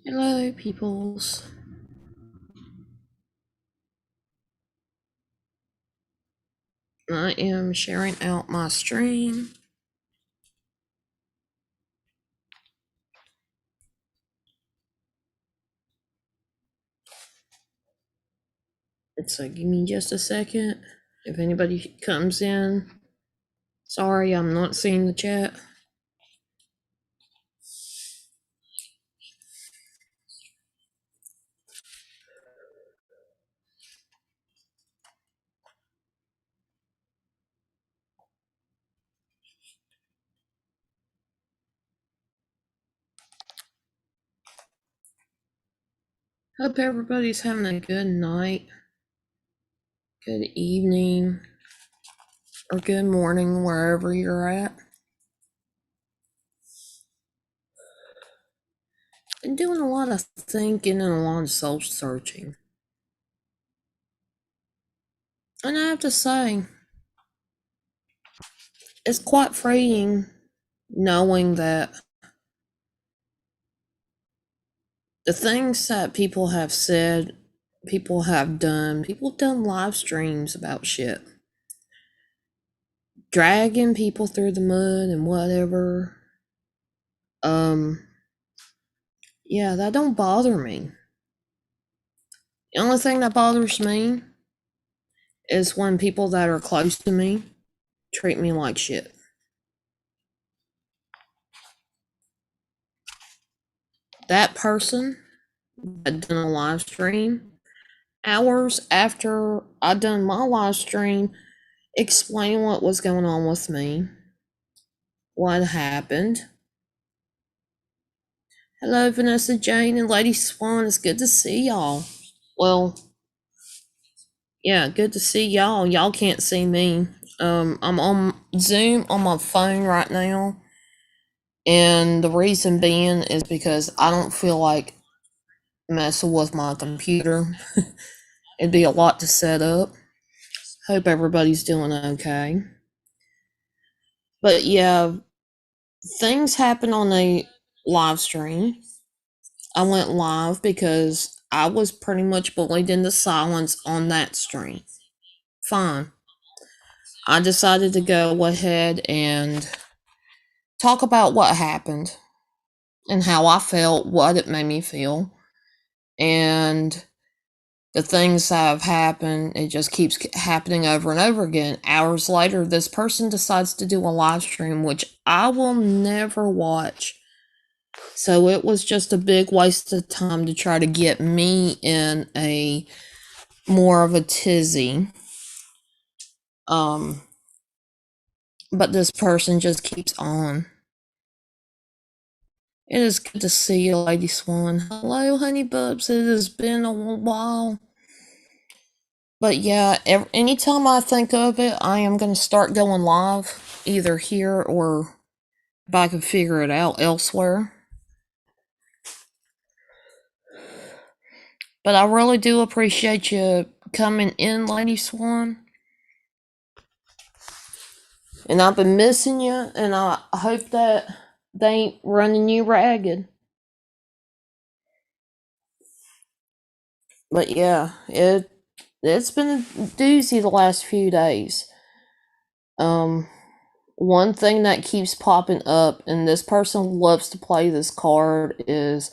Hello, peoples. I am sharing out my stream. So give me just a second. If anybody comes in, sorry, I'm not seeing the chat. Hope everybody's having a good night, good evening, or good morning, wherever you're at. Been doing a lot of thinking and a lot of soul searching. And I have to say, it's quite freeing knowing that the things that people have said, people have done live streams about shit, dragging people through the mud and whatever. Yeah, that don't bother me. The only thing that bothers me is when people that are close to me treat me like shit. That person had done a live stream hours after I done my live stream, explain what was going on with me, what happened. Hello, Vanessa Jane and Lady Swan. It's good to see y'all. Well, yeah, good to see y'all. Y'all can't see me. I'm on Zoom on my phone right now. And the reason being is because I don't feel like messing with my computer. It'd be a lot to set up. Hope everybody's doing okay. But yeah, things happen on a live stream. I went live because I was pretty much bullied into silence on that stream. Fine. I decided to go ahead and talk about what happened and how I felt, what it made me feel, and the things that have happened. It just keeps happening over and over again. Hours later, this person decides to do a live stream, which I will never watch. So it was just a big waste of time to try to get me in a more of a tizzy. But this person just keeps on. It is good to see you, Lady Swan. Hello, honey bubs. It has been a while. But yeah, anytime I think of it, I am going to start going live, either here or if I can figure it out elsewhere. But I really do appreciate you coming in, Lady Swan. And I've been missing you, and I hope that they ain't running you ragged. But yeah, it's been a doozy the last few days. One thing that keeps popping up, and this person loves to play this card, is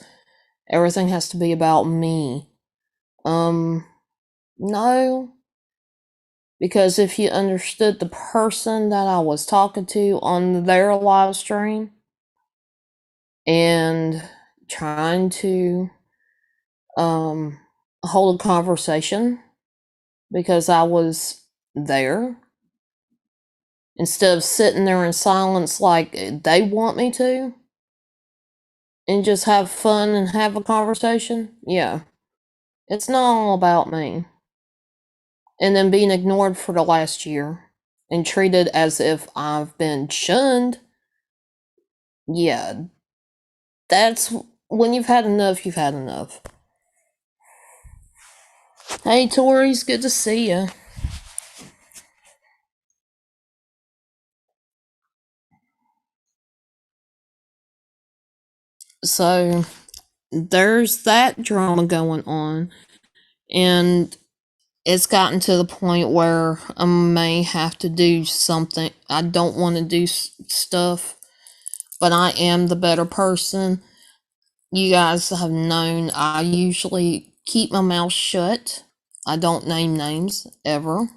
everything has to be about me. No. Because if you understood the person that I was talking to on their live stream and trying to hold a conversation because I was there instead of sitting there in silence like they want me to and just have fun and have a conversation. Yeah, it's not all about me. And then being ignored for the last year and treated as if I've been shunned. Yeah, that's when you've had enough, you've had enough. Hey, Tori's good to see you. So, there's that drama going on, and it's gotten to the point where I may have to do something. I don't want to do stuff, but I am the better person. You guys have known I usually keep my mouth shut. I don't name names ever.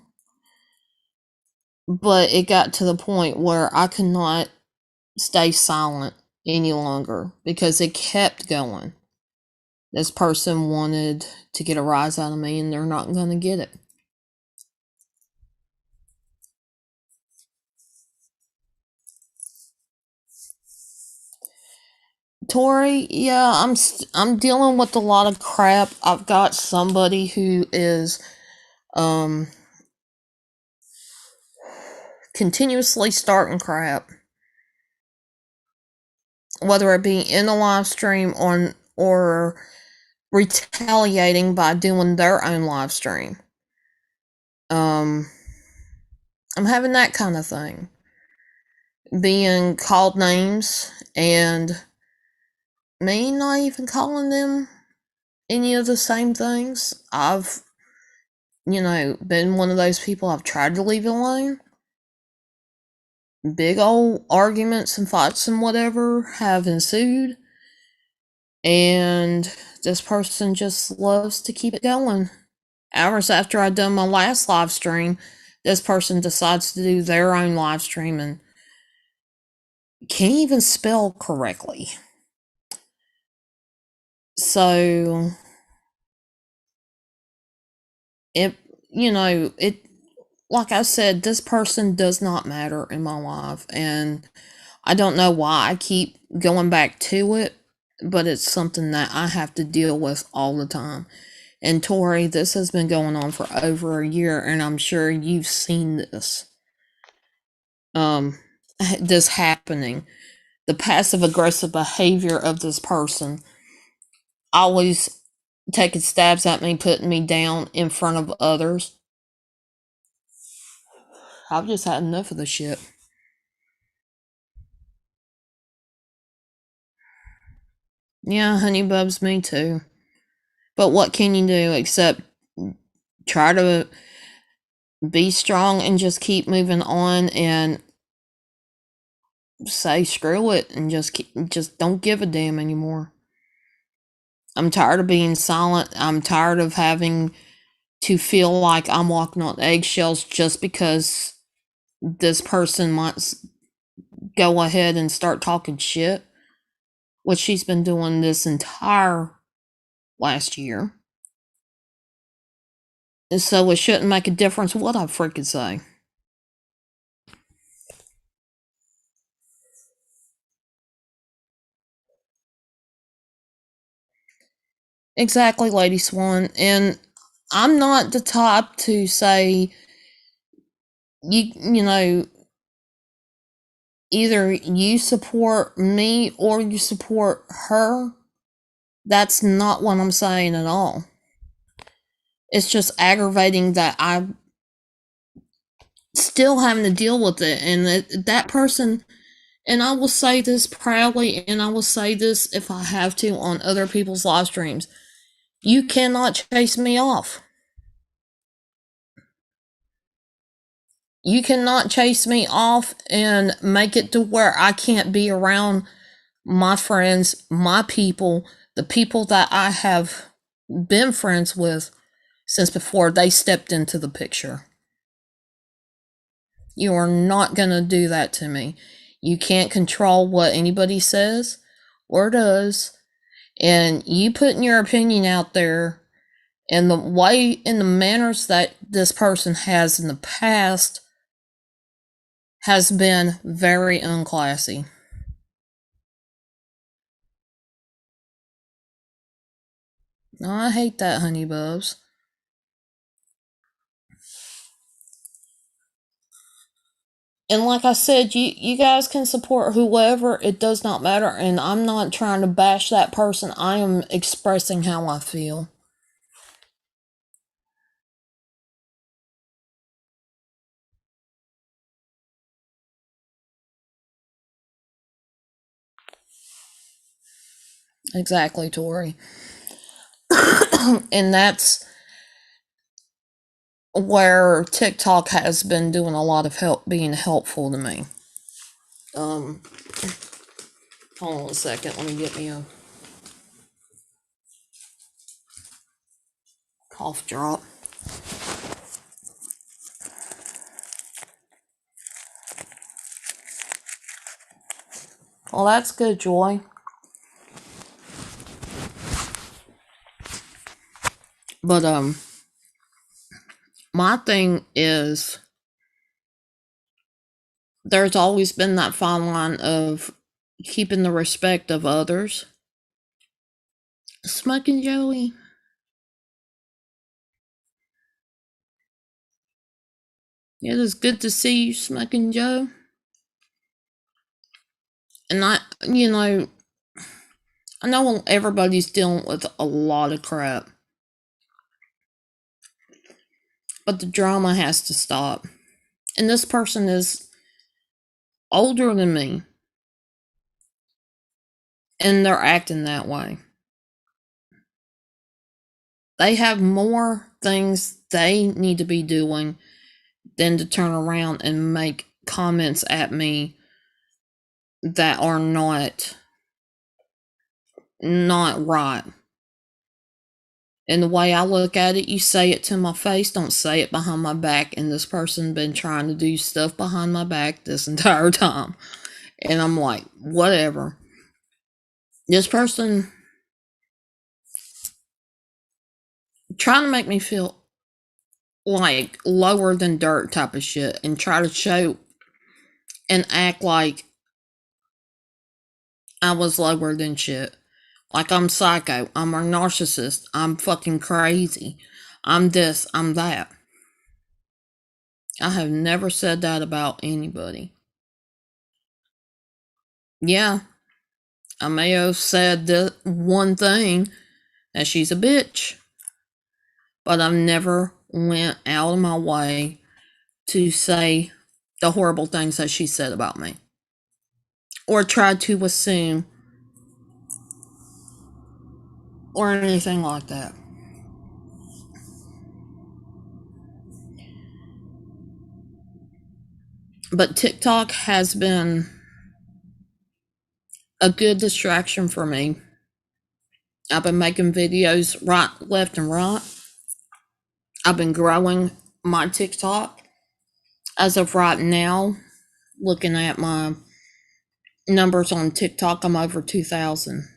But it got to the point where I could not stay silent any longer because it kept going. This person wanted to get a rise out of me, and they're not going to get it. Tori, yeah, I'm dealing with a lot of crap. I've got somebody who is continuously starting crap, whether it be in a live stream or retaliating by doing their own live stream. I'm having that kind of thing. Being called names and me not even calling them any of the same things. I've, been one of those people. I've tried to leave it alone. Big old arguments and fights and whatever have ensued. And this person just loves to keep it going. Hours after I'd done my last live stream, this person decides to do their own live stream and can't even spell correctly. So it like I said, this person does not matter in my life, and I don't know why I keep going back to it, but it's something that I have to deal with all the time. And Tori, this has been going on for over a year, and I'm sure you've seen this. This happening. The passive aggressive behavior of this person always taking stabs at me, putting me down in front of others. I've just had enough of the shit. Yeah, honey bubs, me too. But what can you do except try to be strong and just keep moving on and say screw it and just don't give a damn anymore. I'm tired of being silent. I'm tired of having to feel like I'm walking on eggshells just because this person might go ahead and start talking shit, which she's been doing this entire last year. And so it shouldn't make a difference what I freaking say. Exactly, Lady Swan. And I'm not the type to say you know either you support me or you support her. That's not what I'm saying at all. It's just aggravating that I'm still having to deal with it, and that person. And I will say this proudly, and I will say this if I have to on other people's live streams. You cannot chase me off. You cannot chase me off and make it to where I can't be around my friends, my people, the people that I have been friends with since before they stepped into the picture. You are not going to do that to me. You can't control what anybody says or does. And you putting your opinion out there and the way and the manners that this person has in the past has been very unclassy. I hate that, honey bubs. And like I said, you guys can support whoever, it does not matter, and I'm not trying to bash that person. I am expressing how I feel. Exactly, Tori. And that's where TikTok has been doing a lot of help, being helpful to me. Um, hold on a second. Let me get me a cough drop. Well, that's good, Joy. But my thing is, there's always been that fine line of keeping the respect of others. Smoking Joey. It is good to see you, Smoking Joe. And I know everybody's dealing with a lot of crap, but the drama has to stop. And this person is older than me, and they're acting that way. They have more things they need to be doing than to turn around and make comments at me that are not right. And the way I look at it, you say it to my face, don't say it behind my back. And this person been trying to do stuff behind my back this entire time. And I'm like, whatever. This person trying to make me feel like lower than dirt type of shit and try to show and act like I was lower than shit. Like I'm psycho, I'm a narcissist, I'm fucking crazy, I'm this, I'm that. I have never said that about anybody. Yeah, I may have said the one thing that she's a bitch, but I've never went out of my way to say the horrible things that she said about me or tried to assume or anything like that. But TikTok has been a good distraction for me. I've been making videos right, left, and right. I've been growing my TikTok. As of right now, looking at my numbers on TikTok, I'm over 2,000.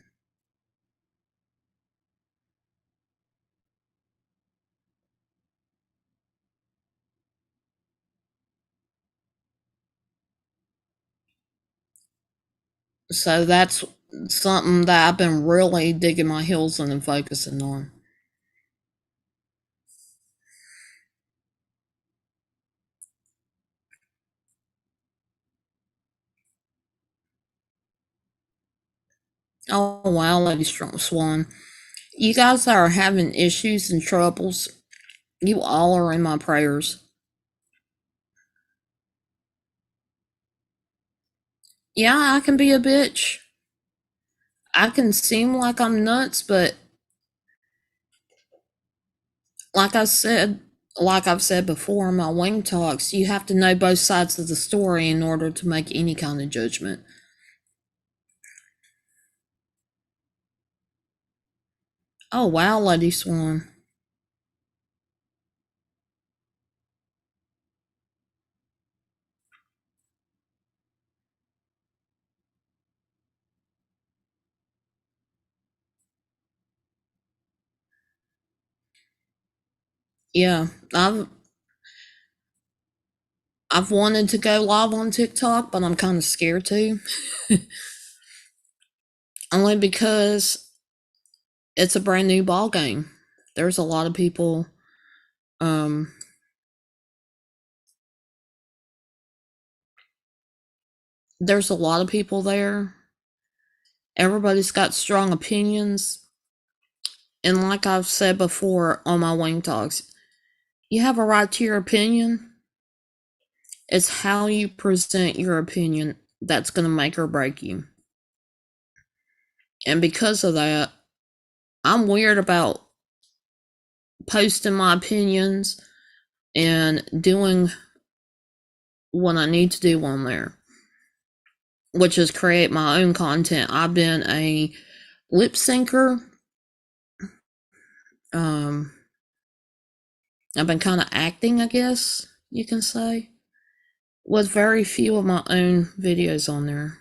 So that's something that I've been really digging my heels in and focusing on. Oh wow, Lady Strong Swan. You guys that are having issues and troubles, you all are in my prayers. Yeah, I can be a bitch. I can seem like I'm nuts, but like I said, like I've said before in my wing talks, you have to know both sides of the story in order to make any kind of judgment. Oh wow, Lady Swan. Yeah, I've wanted to go live on TikTok, but I'm kind of scared to. Only because it's a brand new ball game. There's a lot of people um there's a lot of people there. Everybody's got strong opinions. And like I've said before on my wing talks, you have a right to your opinion. It's how you present your opinion that's going to make or break you. And because of that, I'm weird about posting my opinions and doing what I need to do on there, which is create my own content. I've been a lip syncer. I've been kind of acting, I guess you can say, with very few of my own videos on there.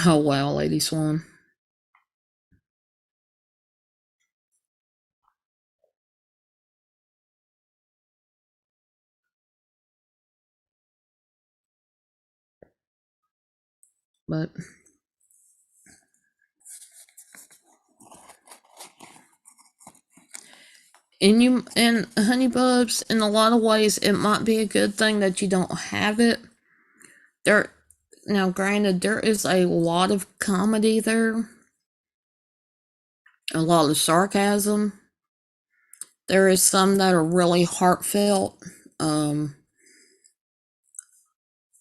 Oh wow, Lady Swan. But and honey bubs, in a lot of ways it might be a good thing that you don't have it. There now granted there is a lot of comedy there, a lot of sarcasm. There is some that are really heartfelt. And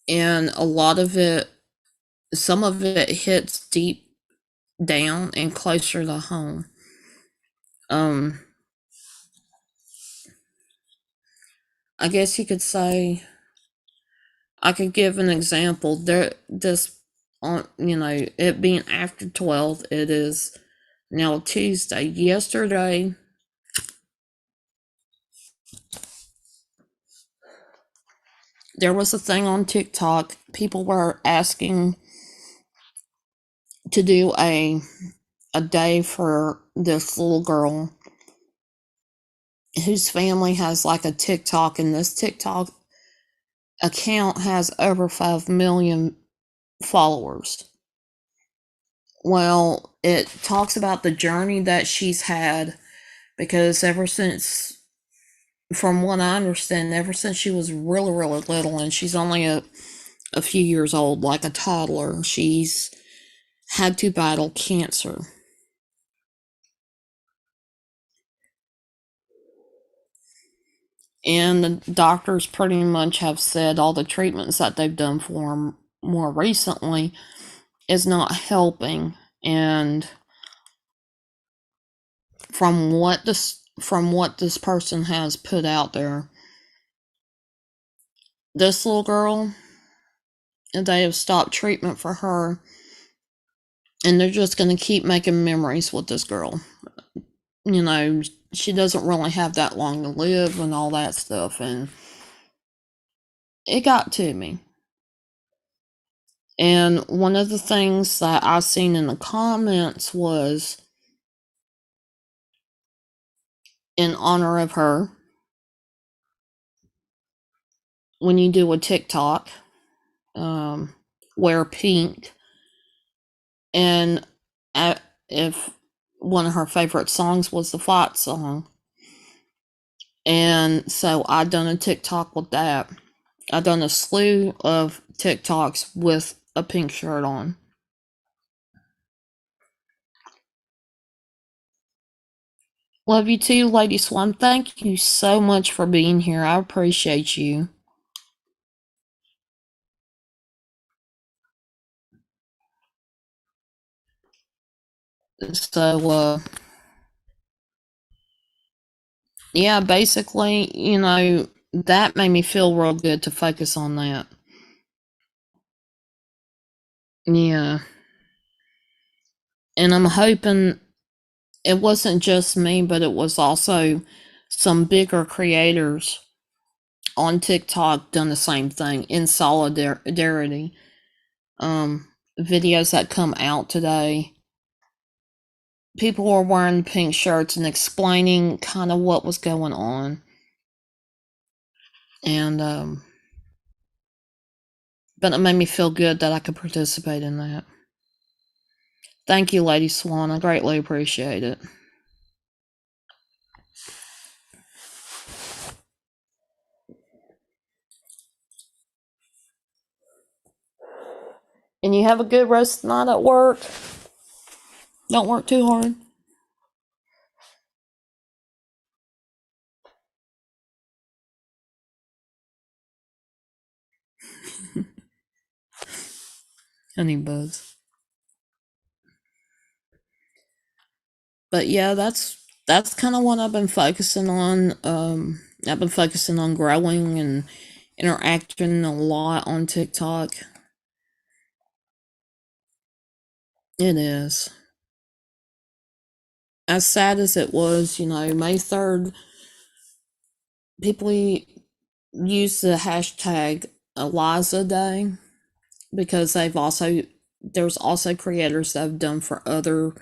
a lot of it, some of it hits deep down and closer to home. I guess you could say, I could give an example. This on, it being after 12, it is now Tuesday. Yesterday, there was a thing on TikTok. People were asking to do a day for this little girl whose family has like a TikTok, and this TikTok account has over 5 million followers. Well, it talks about the journey that she's had, because ever since, from what I understand, ever since she was really, really little, and she's only a few years old, like a toddler, she's had to battle cancer. And the doctors pretty much have said all the treatments that they've done for her more recently is not helping. And from what this person has put out there, this little girl, they have stopped treatment for her, and they're just going to keep making memories with this girl. She doesn't really have that long to live and all that stuff, and it got to me. And one of the things that I seen in the comments was, in honor of her, when you do a TikTok, wear pink. And if one of her favorite songs was the fight song. And so I done a TikTok with that. I done a slew of TikToks with a pink shirt on. Love you too, Lady Swan. Thank you so much for being here. I appreciate you. So, yeah, basically, that made me feel real good to focus on that. Yeah. And I'm hoping it wasn't just me, but it was also some bigger creators on TikTok done the same thing in solidarity. Videos that come out today, people were wearing pink shirts and explaining kind of what was going on. And but it made me feel good that I could participate in that. Thank you, Lady Swan. I greatly appreciate it. And you have a good rest of the night at work. Don't work too hard. Honey buds. But yeah, that's kind of what I've been focusing on. I've been focusing on growing and interacting a lot on TikTok. It is. As sad as it was, May 3rd, people use the hashtag Eliza Day because there's also creators that have done for other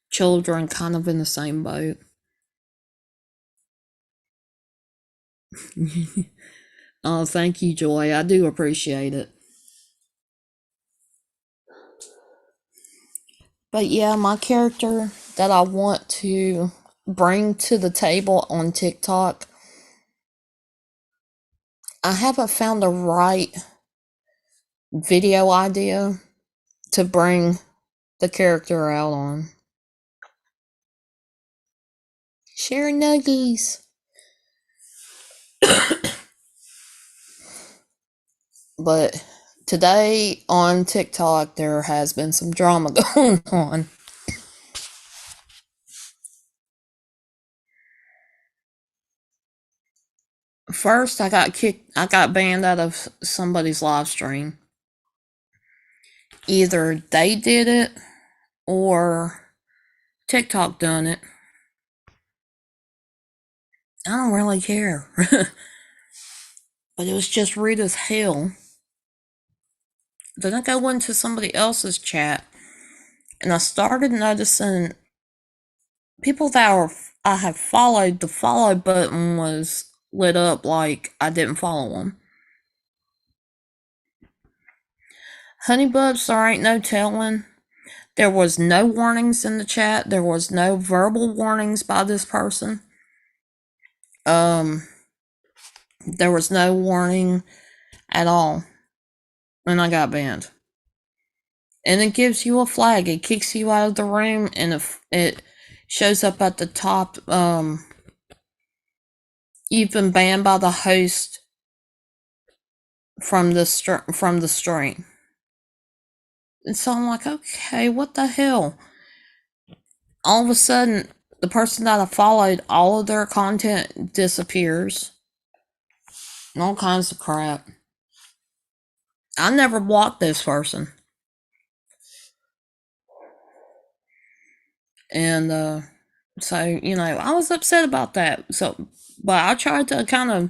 children kind of in the same boat. Oh, thank you, Joy. I do appreciate it. But yeah, my character that I want to bring to the table on TikTok, I haven't found the right video idea to bring the character out on. Share nuggies. But today on TikTok, there has been some drama going on. First, I got banned out of somebody's live stream. Either they did it or TikTok done it. I don't really care. But it was just rude as hell. Then I go into somebody else's chat and I started noticing people I have followed, the follow button was lit up like I didn't follow them. Honeybubs, there ain't no telling. There was no warnings in the chat. There was no verbal warnings by this person. There was no warning at all. And I got banned. And it gives you a flag. It kicks you out of the room and it shows up at the top. You've been banned by the host from the stream. And so I'm like, okay, what the hell? All of a sudden, the person that I followed, all of their content disappears. And all kinds of crap. I never blocked this person. And so, I was upset about that. But I tried to kind of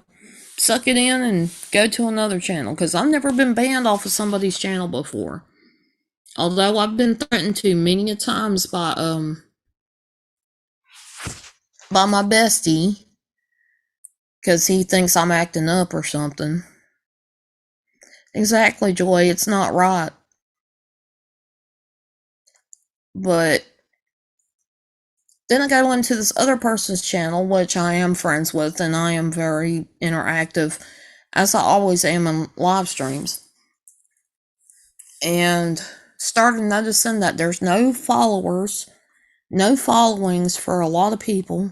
suck it in and go to another channel because I've never been banned off of somebody's channel before. Although I've been threatened to many a times by my bestie because he thinks I'm acting up or something. Exactly, Joy. It's not right. But then I go into this other person's channel, which I am friends with, and I am very interactive, as I always am in live streams. And started noticing that there's no followers, no followings for a lot of people.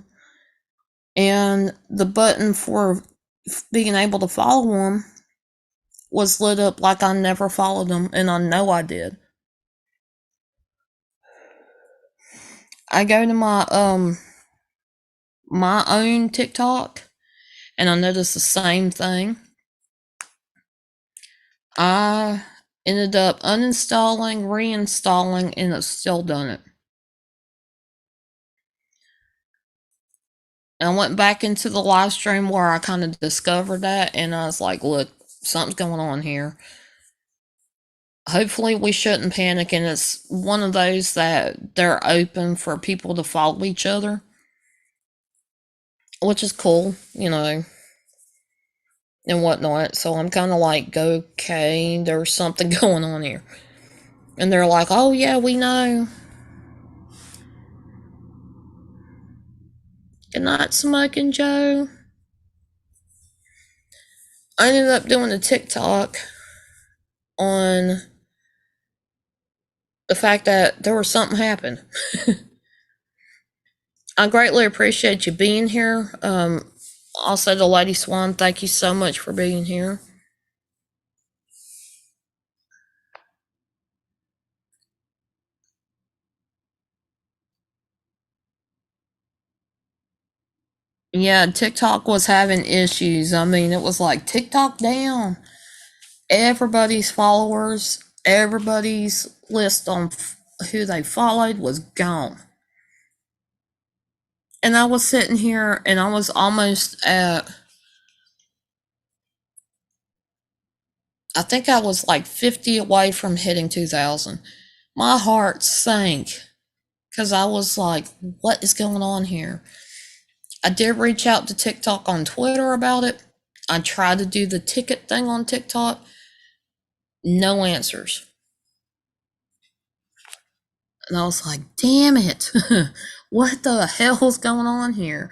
And the button for being able to follow them was lit up like I never followed them, and I know I did. I go to my own TikTok and I noticed the same thing. I ended up uninstalling, reinstalling, and it's still done it. And I went back into the live stream where I kind of discovered that, and I was like, look, something's going on here. Hopefully we shouldn't panic, and it's one of those that they're open for people to follow each other, which is cool, and whatnot. So I'm kind of like, okay, there's something going on here. And they're like, oh yeah, we know. Good night, Smoking Joe. I ended up doing a TikTok on the fact that there was something happened. I greatly appreciate you being here. Also to Lady Swan, thank you so much for being here. Yeah, TikTok was having issues. I mean, it was like TikTok down. Everybody's followers, everybody's list on who they followed was gone. And I was sitting here and I was almost at, I think I was like 50 away from hitting 2,000. My heart sank because I was like, what is going on here? I did reach out to TikTok on Twitter about it. I tried to do the ticket thing on TikTok. No answers. And I was like, damn it. What the hell's going on here?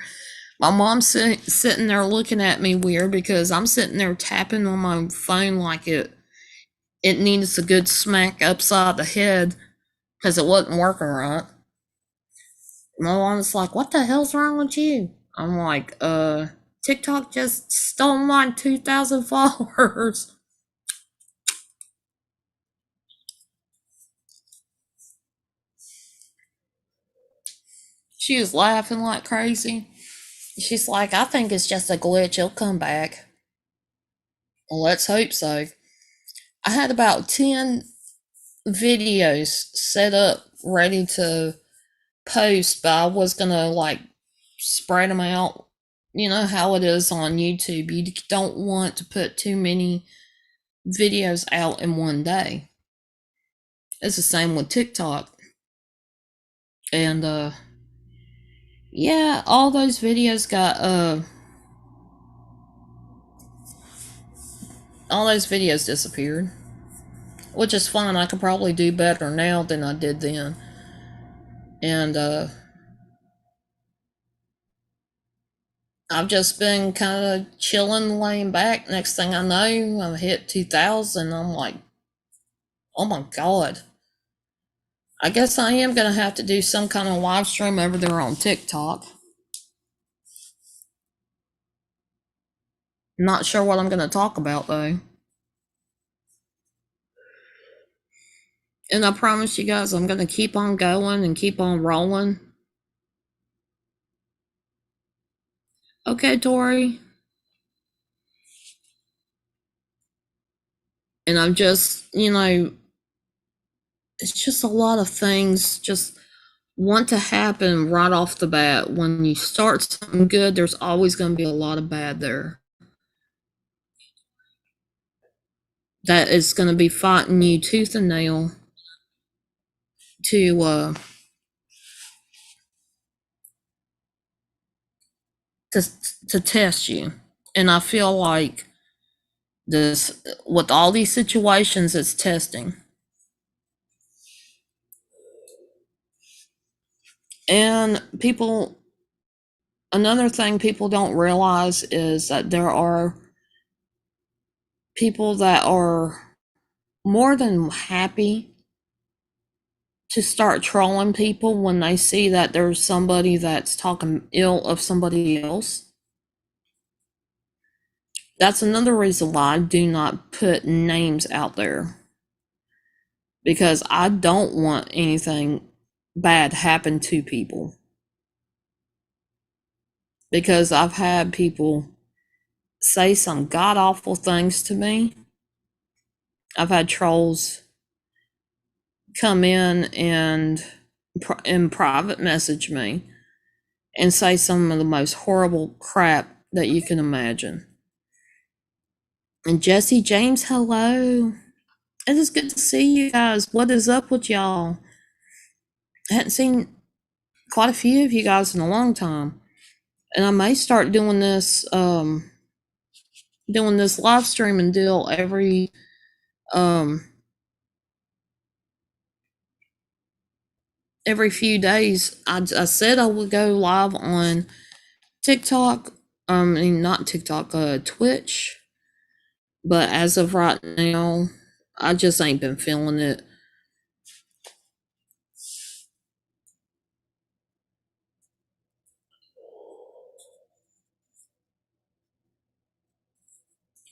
My mom's sitting there looking at me weird because I'm sitting there tapping on my phone like it needs a good smack upside the head because it wasn't working right. My mom's like, what the hell's wrong with you? I'm like, TikTok just stole my 2,000 followers. She was laughing like crazy. She's like, I think it's just a glitch. It'll come back. Well, let's hope so. I had about 10 videos set up ready to post, but I was gonna like spread them out. You know how it is on YouTube. You don't want to put too many videos out in one day. It's the same with TikTok. And yeah, all those videos got all those videos disappeared. Which is fine. I could probably do better now than I did then. And I've just been kind of chilling, laying back. Next thing I know, I hit 2,000. I'm like, oh my God. I guess I am going to have to do some kind of live stream over there on TikTok. Not sure what I'm going to talk about though. And I promise you guys, I'm going to keep on going and keep on rolling. Okay, Tori. And I'm just, it's just a lot of things just want to happen right off the bat. When you start something good, there's always going to be a lot of bad there. That is going to be fighting you tooth and nail to to to test you. And I feel like this with all these situations, it's testing. And people, another thing people don't realize is that there are people that are more than happy to start trolling people when they see that there's somebody that's talking ill of somebody else. That's another reason why I do not put names out there, because I don't want anything bad happen to people. Because I've had people say some god awful things to me. I've had trolls come in and in private message me and say some of the most horrible crap that you can imagine. And Jesse James, hello. It is good to see you guys. What is up with y'all? I hadn't seen quite a few of you guys in a long time. And I may start doing this live streaming deal every few days. I said I would go live on TikTok. I mean, not TikTok, Twitch. But as of right now, I just ain't been feeling it.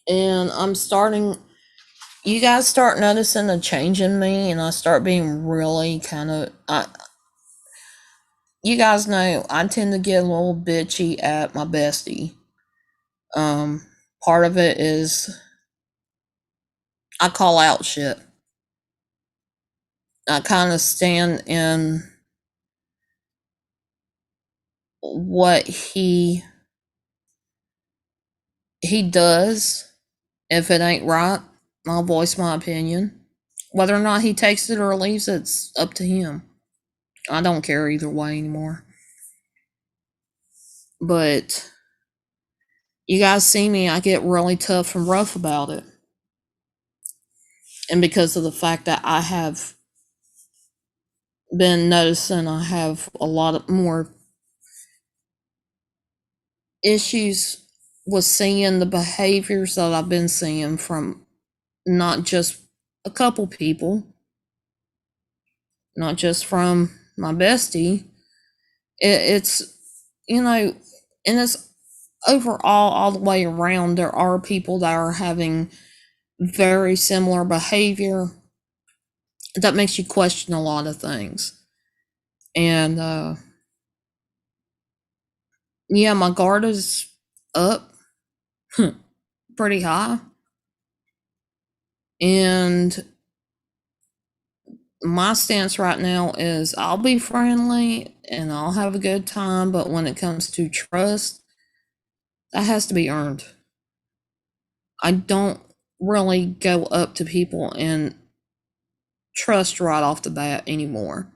And I'm starting, you guys start noticing a change in me, and I start being really kind of, you guys know I tend to get a little bitchy at my bestie. Um, Part of it is I call out shit. I kind of stand in what he does. If it ain't right, I'll voice my opinion. Whether or not he takes it or leaves it's up to him. I don't care either way anymore. But you guys see me, I get really tough and rough about it. And because of the fact that I have been noticing I have a lot of more issues with seeing the behaviors that I've been seeing from not just a couple people, not just from my bestie. It's, you know, and it's overall, all the way around, there are people that are having very similar behavior that makes you question a lot of things. And yeah, my guard is up pretty high. And my stance right now is I'll be friendly and I'll have a good time, but when it comes to trust, that has to be earned. I don't really go up to people and trust right off the bat anymore.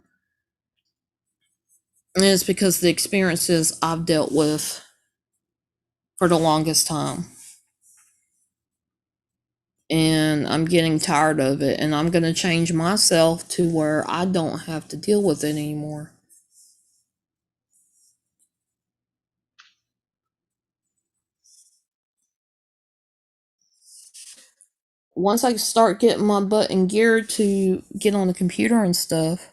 And it's because the experiences I've dealt with for the longest time. And I'm getting tired of it, and I'm going to change myself to where I don't have to deal with it anymore. Once I start getting my butt in gear to get on the computer and stuff.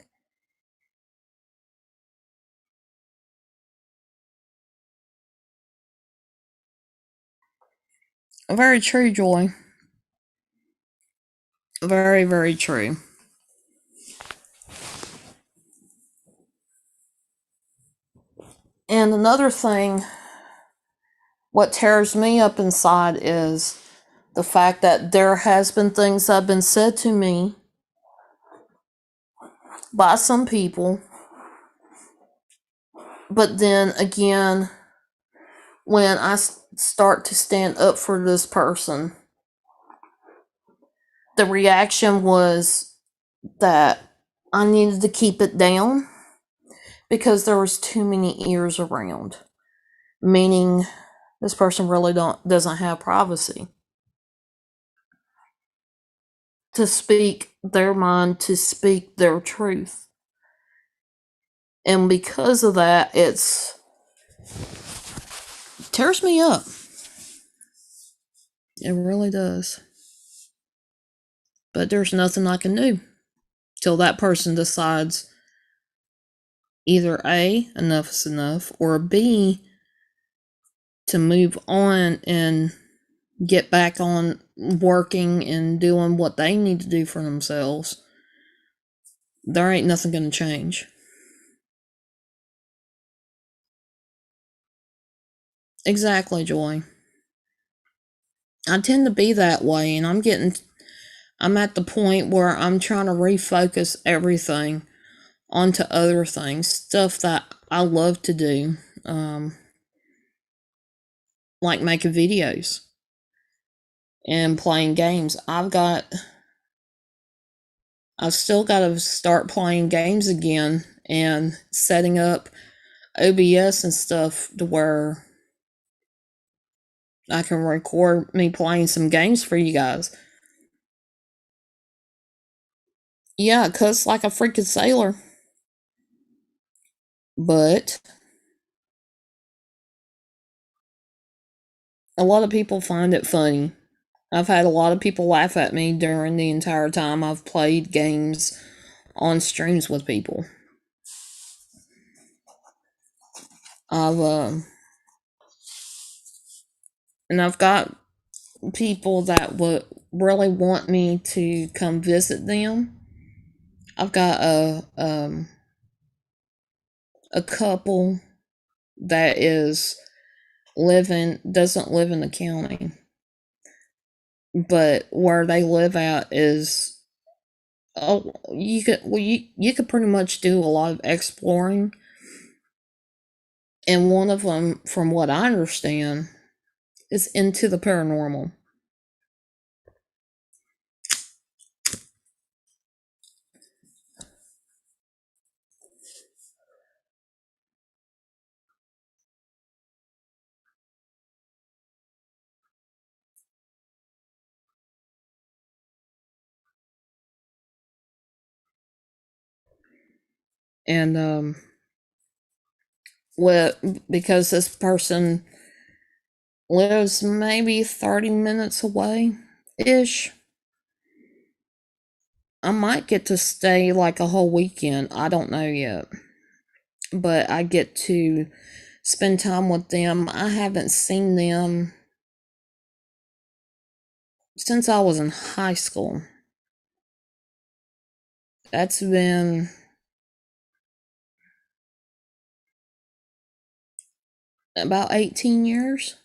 Very true, Joy. Very, very true. And another thing, what tears me up inside is the fact that there has been things that have been said to me by some people, but then again, when I start to stand up for this person, the reaction was that I needed to keep it down because there was too many ears around, meaning this person really doesn't have privacy to speak their mind, to speak their truth. And because of that, it tears me up. It really does. But there's nothing I can do till that person decides either A, enough is enough, or B, to move on and get back on working and doing what they need to do for themselves. There ain't nothing going to change. Exactly, Joy. I tend to be that way, and I'm at the point where I'm trying to refocus everything onto other things, stuff that I love to do, like making videos and playing games. I've still got to start playing games again and setting up OBS and stuff to where I can record me playing some games for you guys. Yeah, it cuts like a freaking sailor. But a lot of people find it funny. I've had a lot of people laugh at me during the entire time I've played games on streams with people. I've and I've got people that would really want me to come visit them. I've got a couple that is doesn't live in the county, but where they live at is, oh, you could pretty much do a lot of exploring, and one of them, from what I understand, is into the paranormal. And well, because this person lives maybe 30 minutes away ish, I might get to stay like a whole weekend. I don't know yet. But I get to spend time with them. I haven't seen them since I was in high school. That's been about 18 years.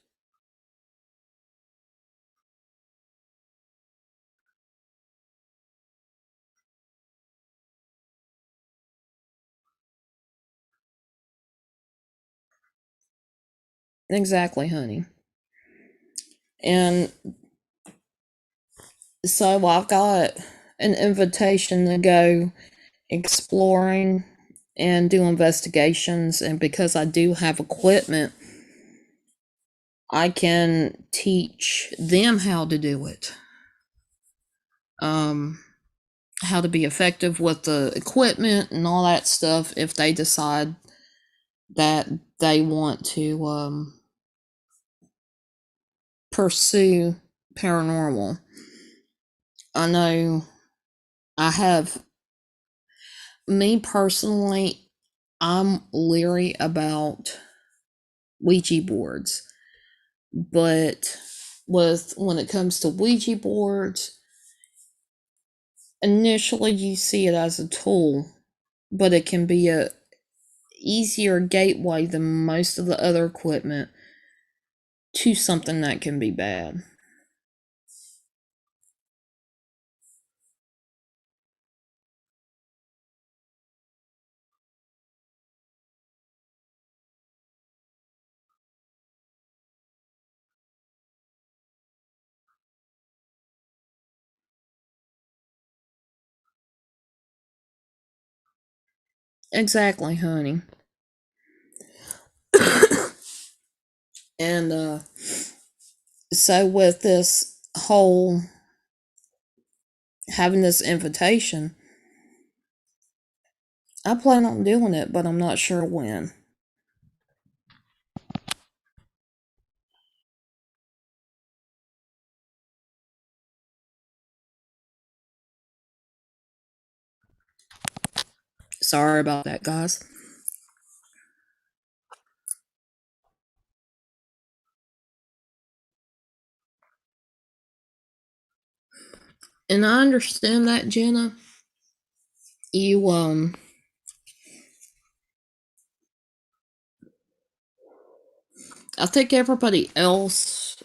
Exactly, honey. And so I've got an invitation to go exploring and do investigations. And because I do have equipment, I can teach them how to do it. How to be effective with the equipment and all that stuff if they decide that they want to pursue paranormal. I know I have, me personally, I'm leery about Ouija boards, but with when it comes to Ouija boards, initially you see it as a tool, but it can be a easier gateway than most of the other equipment to something that can be bad. Exactly, honey. And so with this whole having this invitation, I plan on doing it, but I'm not sure when. Sorry about that, guys. And I understand that, Jenna. You I think everybody else,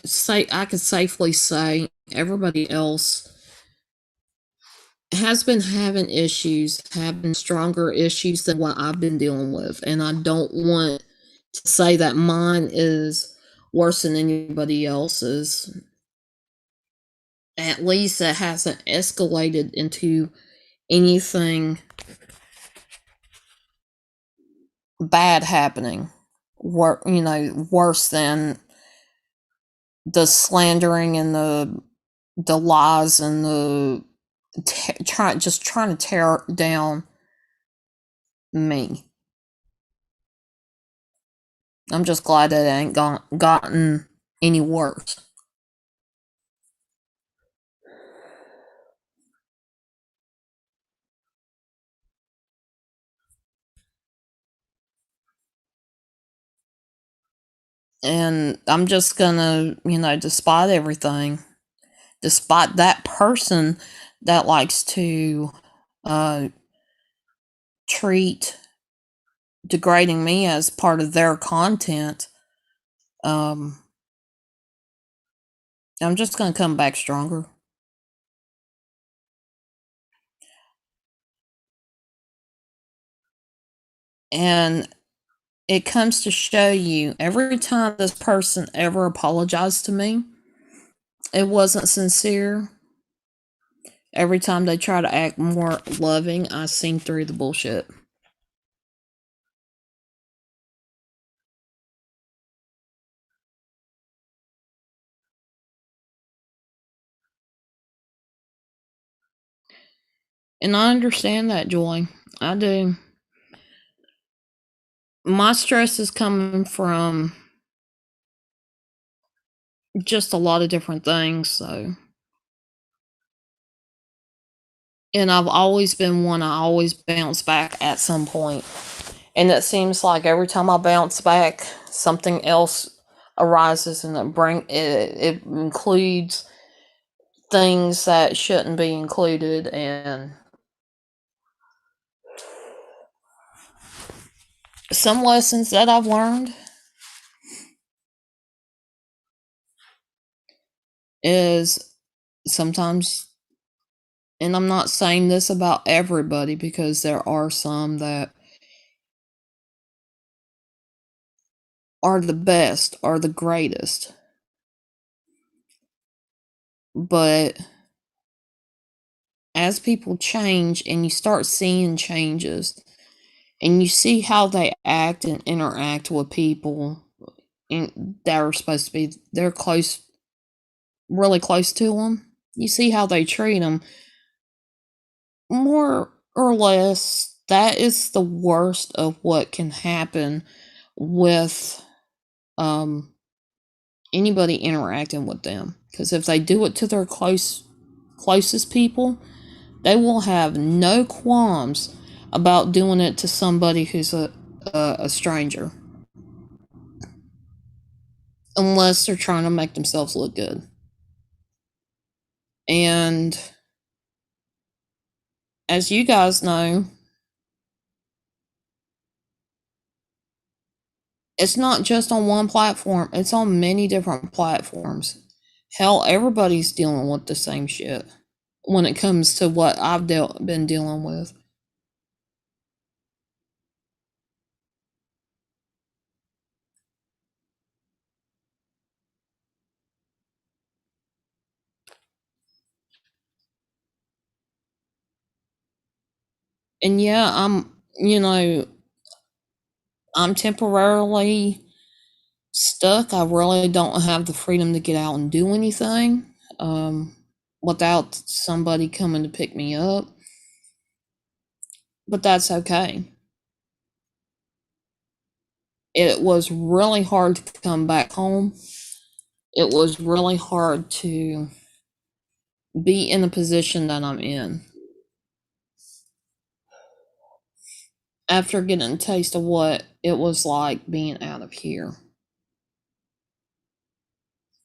say I could safely say everybody else has been having issues, having stronger issues than what I've been dealing with. And I don't want to say that mine is worse than anybody else's. At least it hasn't escalated into anything bad happening. Worse than the slandering and the lies and the trying to tear down me. I'm just glad that it ain't gotten any worse. And I'm just gonna, despite everything, despite that person that likes to uh, treat degrading me as part of their content, um, I'm just going to come back stronger. And it comes to show you every time this person ever apologized to me, it wasn't sincere. Every time they try to act more loving, I seen through the bullshit. And I understand that, Joy. I do. My stress is coming from just a lot of different things, so. And I've always been one, I always bounce back at some point. And it seems like every time I bounce back, something else arises, and it includes things that shouldn't be included. And some lessons that I've learned is sometimes, and I'm not saying this about everybody because there are some that are the best, are the greatest, but as people change and you start seeing changes and you see how they act and interact with people that are supposed to be they're close, really close to them, you see how they treat them, more or less that is the worst of what can happen with um anybody interacting with them, because if they do it to their closest people, they will have no qualms about doing it to somebody who's a stranger, unless they're trying to make themselves look good. And as you guys know, it's not just on one platform, it's on many different platforms. Hell, everybody's dealing with the same shit when it comes to what been dealing with. And yeah, I'm temporarily stuck. I really don't have the freedom to get out and do anything um, without somebody coming to pick me up. But that's okay. It was really hard to come back home. It was really hard to be in the position that I'm in after getting a taste of what it was like being out of here.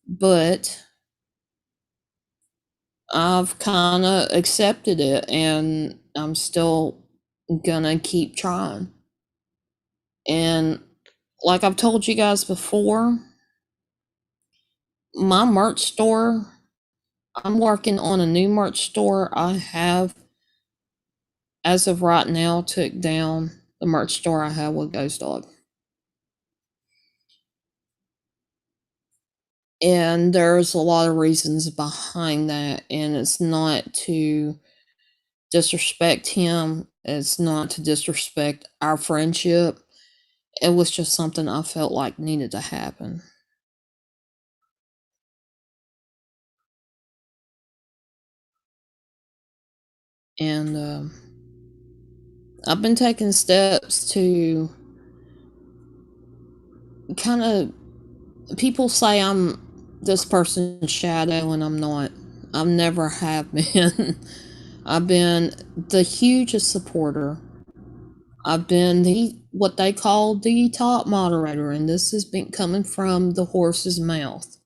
But I've kind of accepted it, and I'm still gonna keep trying. And like I've told you guys before, my merch store, I'm working on a new merch store. I have, as of right now, took down the merch store I have with Ghost Dog. And there's a lot of reasons behind that, and it's not to disrespect him, it's not to disrespect our friendship. It was just something I felt like needed to happen. And I've been taking steps to kind of, people say I'm this person's shadow, and I'm not. I've never have been. I've been the hugest supporter. I've been the what they call the top moderator, and this has been coming from the horse's mouth.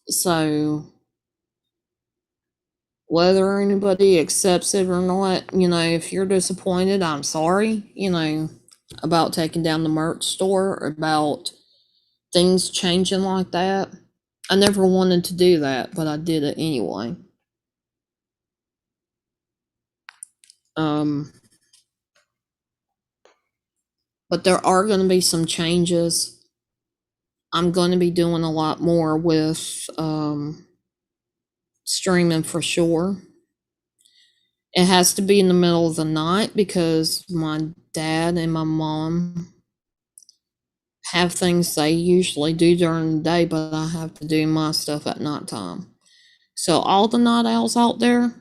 So whether anybody accepts it or not, if you're disappointed, I'm sorry, about taking down the merch store, about things changing like that. I never wanted to do that, but I did it anyway. Um, but there are going to be some changes. I'm going to be doing a lot more with streaming for sure. It has to be in the middle of the night because my dad and my mom have things they usually do during the day, but I have to do my stuff at nighttime. So all the night owls out there,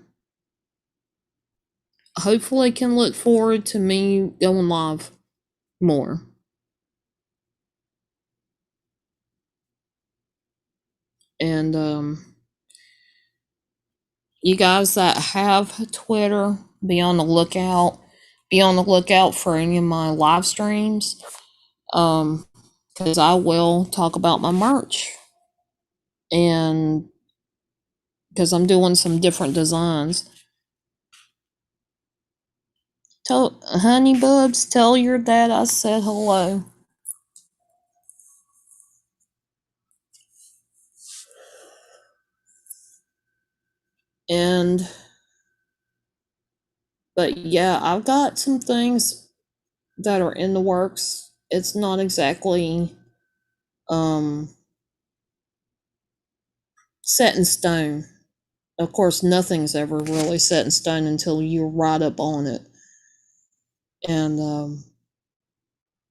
hopefully can look forward to me going live more. And you guys that have Twitter, be on the lookout. Be on the lookout for any of my live streams. Because I will talk about my merch. And because I'm doing some different designs. Tell Honey Bubs, tell your dad I said hello. And but yeah, I've got some things that are in the works. It's not exactly um set in stone. Of course, nothing's ever really set in stone until you're right up on it. And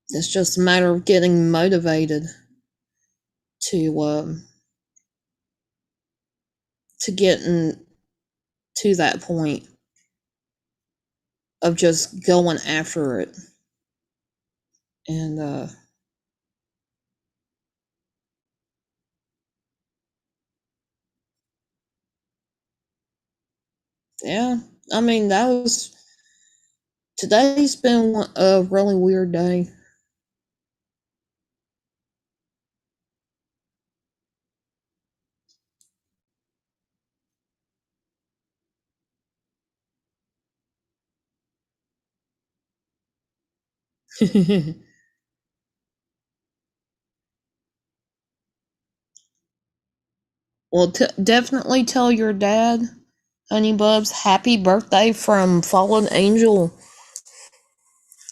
it's just a matter of getting motivated to getting to that point of just going after it. And yeah, I mean that was today's been a really weird day. Well, definitely tell your dad, Honey Bubs, happy birthday from Fallen Angel.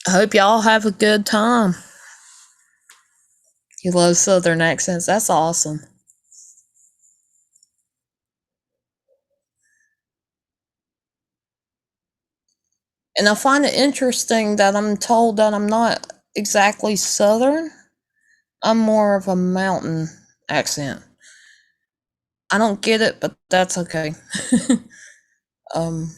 I hope y'all have a good time. He loves Southern accents. That's awesome. And I find it interesting that I'm told that I'm not exactly Southern. I'm more of a mountain accent. I don't get it, but that's okay. um,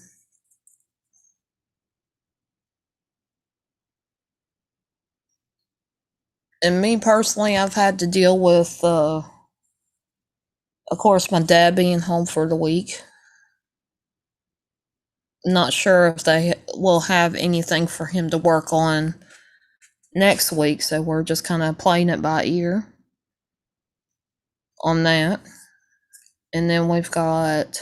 and me personally, I've had to deal with, of course, my dad being home for the week. Not sure if they will have anything for him to work on next week, so we're just kind of playing it by ear on that. And then we've got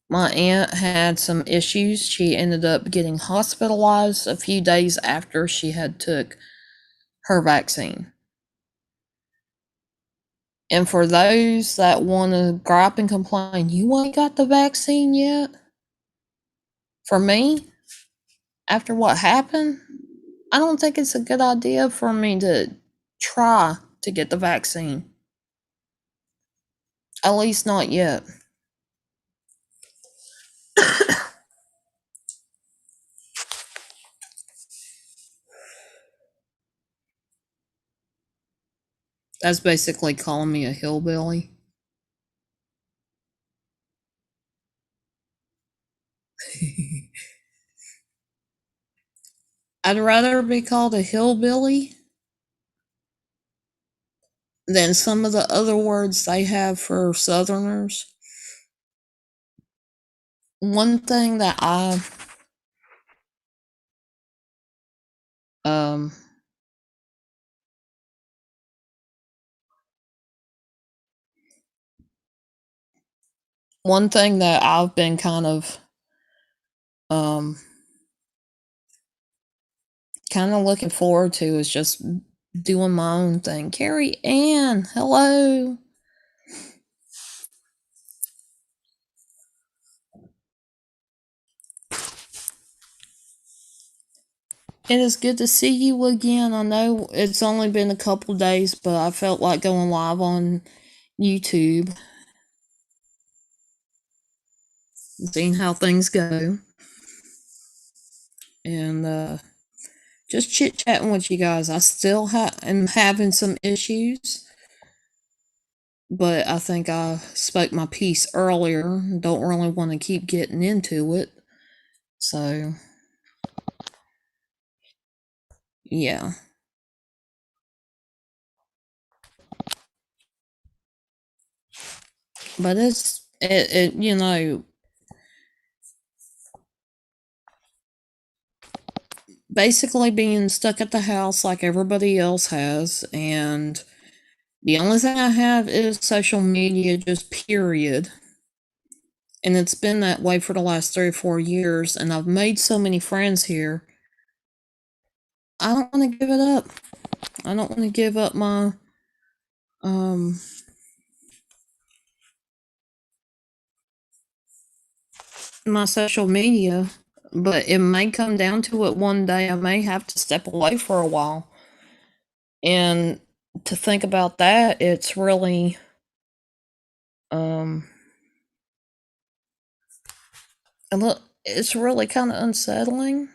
my aunt had some issues. She ended up getting hospitalized a few days after she had took her vaccine. And for those that want to gripe and complain, you ain't got the vaccine yet? For me, after what happened, I don't think it's a good idea for me to try to get the vaccine. At least not yet. That's basically calling me a hillbilly. I'd rather be called a hillbilly than some of the other words they have for Southerners. One thing that I um one thing that I've been um kind of looking forward to is just doing my own thing. Carrie Ann, hello. It is good to see you again. I know it's only been a couple days, but I felt like going live on YouTube, seeing how things go, and just chit chatting with you guys. I still am having some issues, but I think I spoke my piece earlier. Don't really want to keep getting into it. So, yeah. But you know, basically being stuck at the house like everybody else has, and the only thing I have is social media, just period. And it's been that way for the last 3 or 4 years, and I've made so many friends here. I don't want to give it up. I don't want to give up um my social media, but it may come down to it one day. I may have to step away for a while. And to think about that, it's really um it's really kind of unsettling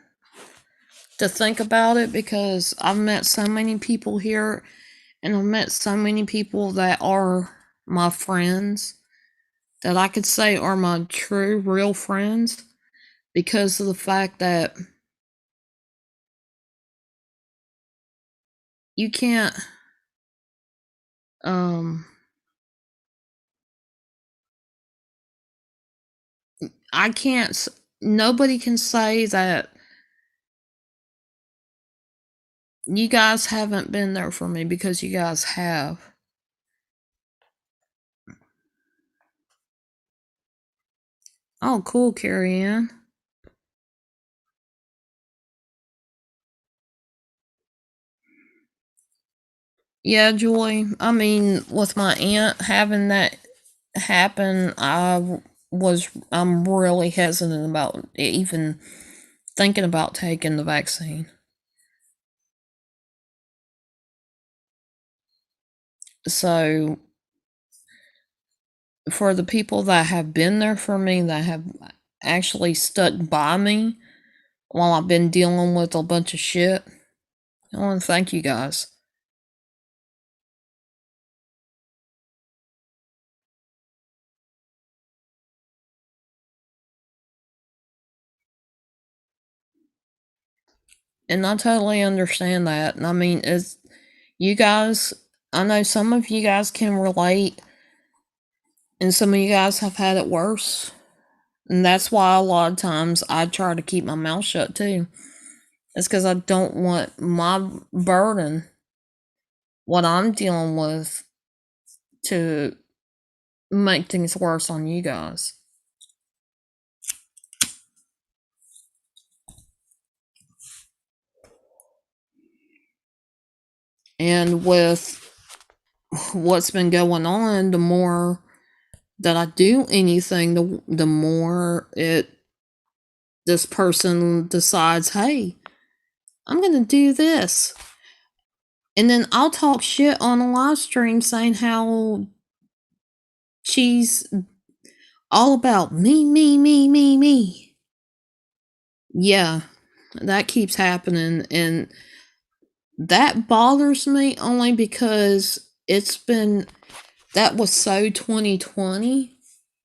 to think about it, because I've met so many people here, and I've met so many people that are my friends, that I could say are my true, real friends, because of the fact that you can't, um, I can't, nobody can say that you guys haven't been there for me, because you guys have. Oh, cool, Carrie Ann. Yeah, Joy. I mean, with my aunt having that happen, I'm really hesitant about even thinking about taking the vaccine. So, for the people that have been there for me, that have actually stuck by me while I've been dealing with a bunch of shit, I want to thank you guys. And I totally understand that. And I mean, it's you guys, I know some of you guys can relate, and some of you guys have had it worse. And that's why a lot of times I try to keep my mouth shut too. It's because I don't want my burden, what I'm dealing with, to make things worse on you guys. And with what's been going on, the more that I do anything, the more this person decides, hey, I'm gonna do this. And then I'll talk shit on a live stream saying how she's all about me, me, me, me, me. Yeah, that keeps happening, and that bothers me only because that was so 2020.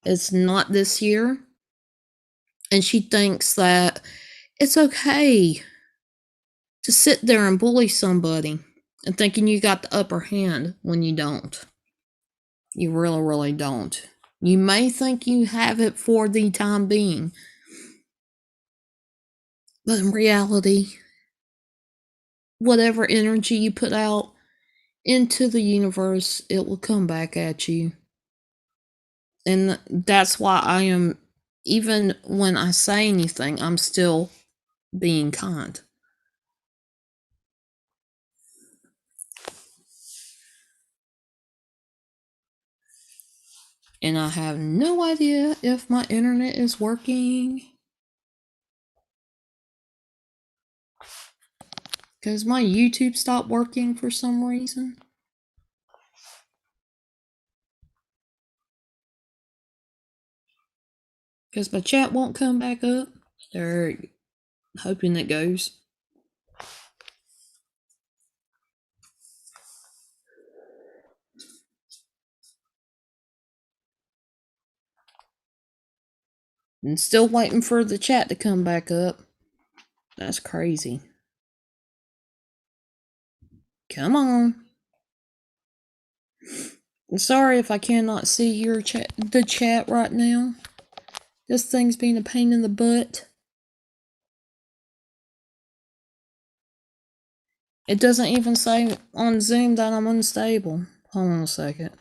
It's not this year. And she thinks that it's okay to sit there and bully somebody and thinking you got the upper hand when you don't. You really, really don't. You may think you have it for the time being, but in reality, whatever energy you put out into the universe, it will come back at you. And that's why I am, even when I say anything, I'm still being kind. And I have no idea if my internet is working, because my YouTube stopped working for some reason. Because my chat won't come back up. They're hoping it goes. And still waiting for the chat to come back up. That's crazy. Come on. I'm sorry if I cannot see your chat, the chat right now. This thing's being a pain in the butt. It doesn't even say on Zoom that I'm unstable. Hold on a second.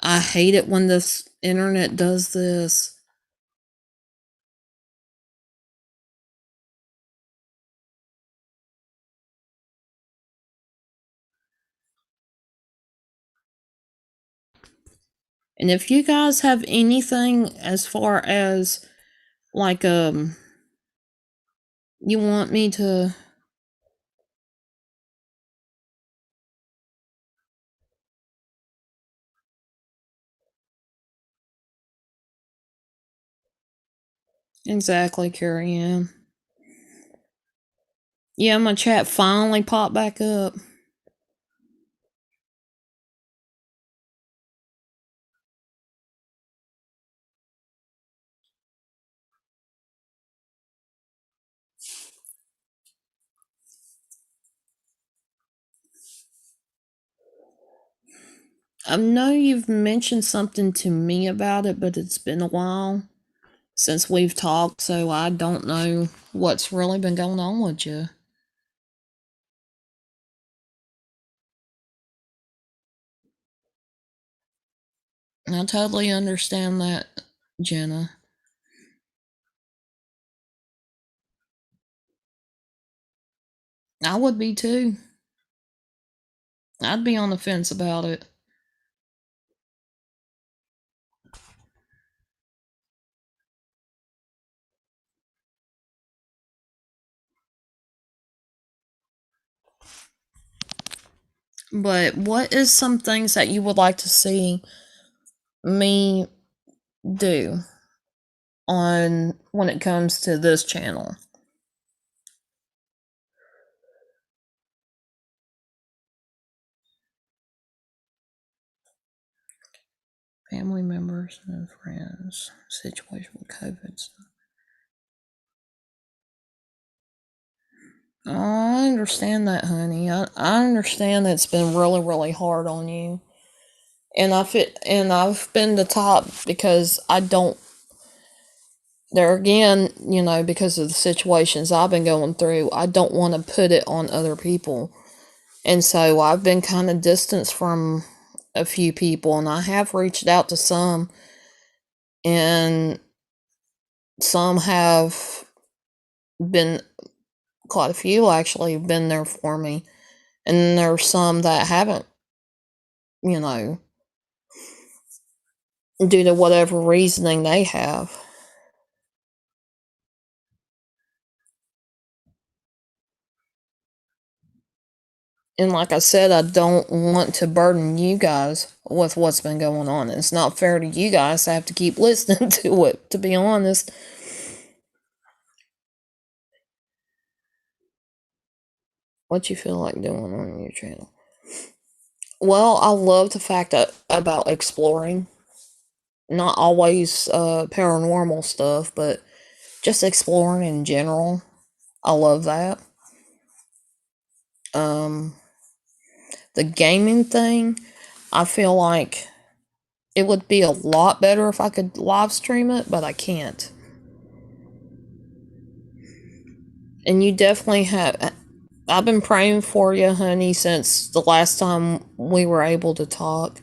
I hate it when this internet does this. And if you guys have anything as far as like you want me to exactly, Carrie Ann. Yeah, my chat finally popped back up. I know you've mentioned something to me about it, but it's been a while since we've talked, so I don't know what's really been going on with you. I totally understand that, Jenna. I would be too. I'd be on the fence about it. But what is some things that you would like to see me do on when it comes to this channel? Family members and friends, situation with COVID. I understand that, honey. I understand that it's been really, really hard on you. And I've been the top because I don't, there again, because of the situations I've been going through, I don't want to put it on other people. And so I've been kind of distanced from a few people, and I have reached out to some, and some have been, quite a few actually, been there for me. And there's some that haven't, you know, due to whatever reasoning they have. And like I said, I don't want to burden you guys with what's been going on. It's not fair to you guys to have to keep listening to it, to be honest. What you feel like doing on your channel? Well, I love the fact that about exploring. Not always paranormal stuff, but just exploring in general. I love that. Um, the gaming thing, I feel like it would be a lot better if I could live stream it, but I can't. And you definitely have. I've been praying for you, honey, since the last time we were able to talk.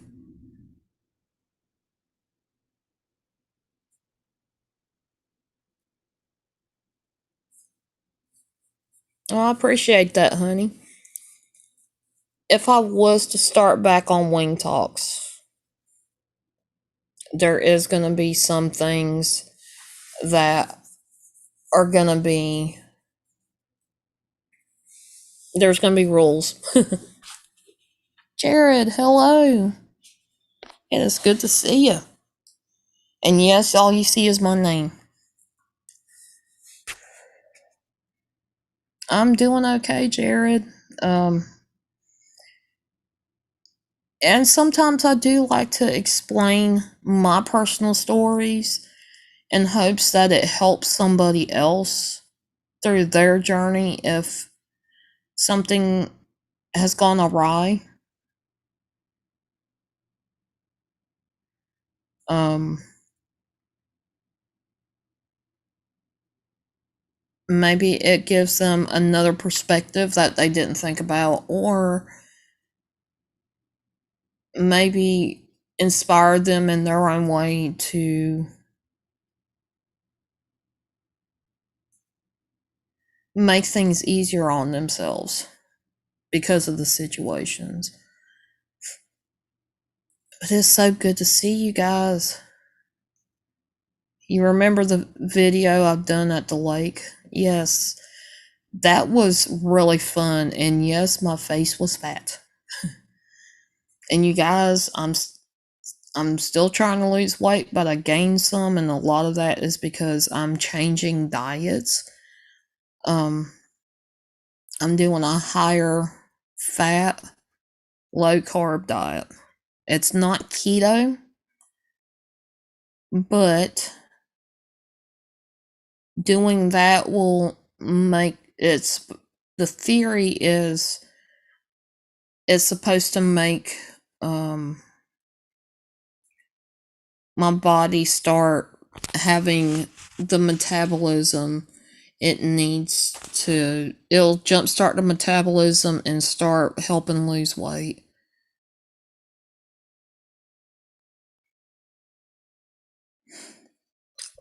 Oh, I appreciate that, honey. If I was to start back on Wing Talks, there is going to be some things that are going to be, there's going to be rules. Jared, hello. It is good to see you. And yes, all you see is my name. I'm doing okay, Jared. Um, and sometimes I do like to explain my personal stories in hopes that it helps somebody else through their journey if something has gone awry. Um, Maybe it gives them another perspective that they didn't think about, or maybe inspire them in their own way to make things easier on themselves because of the situations. It is so good to see you guys. You remember the video I've done at the lake? Yes, that was really fun. And yes, my face was fat. And you guys, I'm still trying to lose weight, but I gained some, and a lot of that is because I'm changing diets. Um, I'm doing a higher fat, low carb diet. It's not keto, but doing that will make it's the theory is it's supposed to make um my body start having the metabolism it needs to. It'll jumpstart the metabolism and start helping lose weight.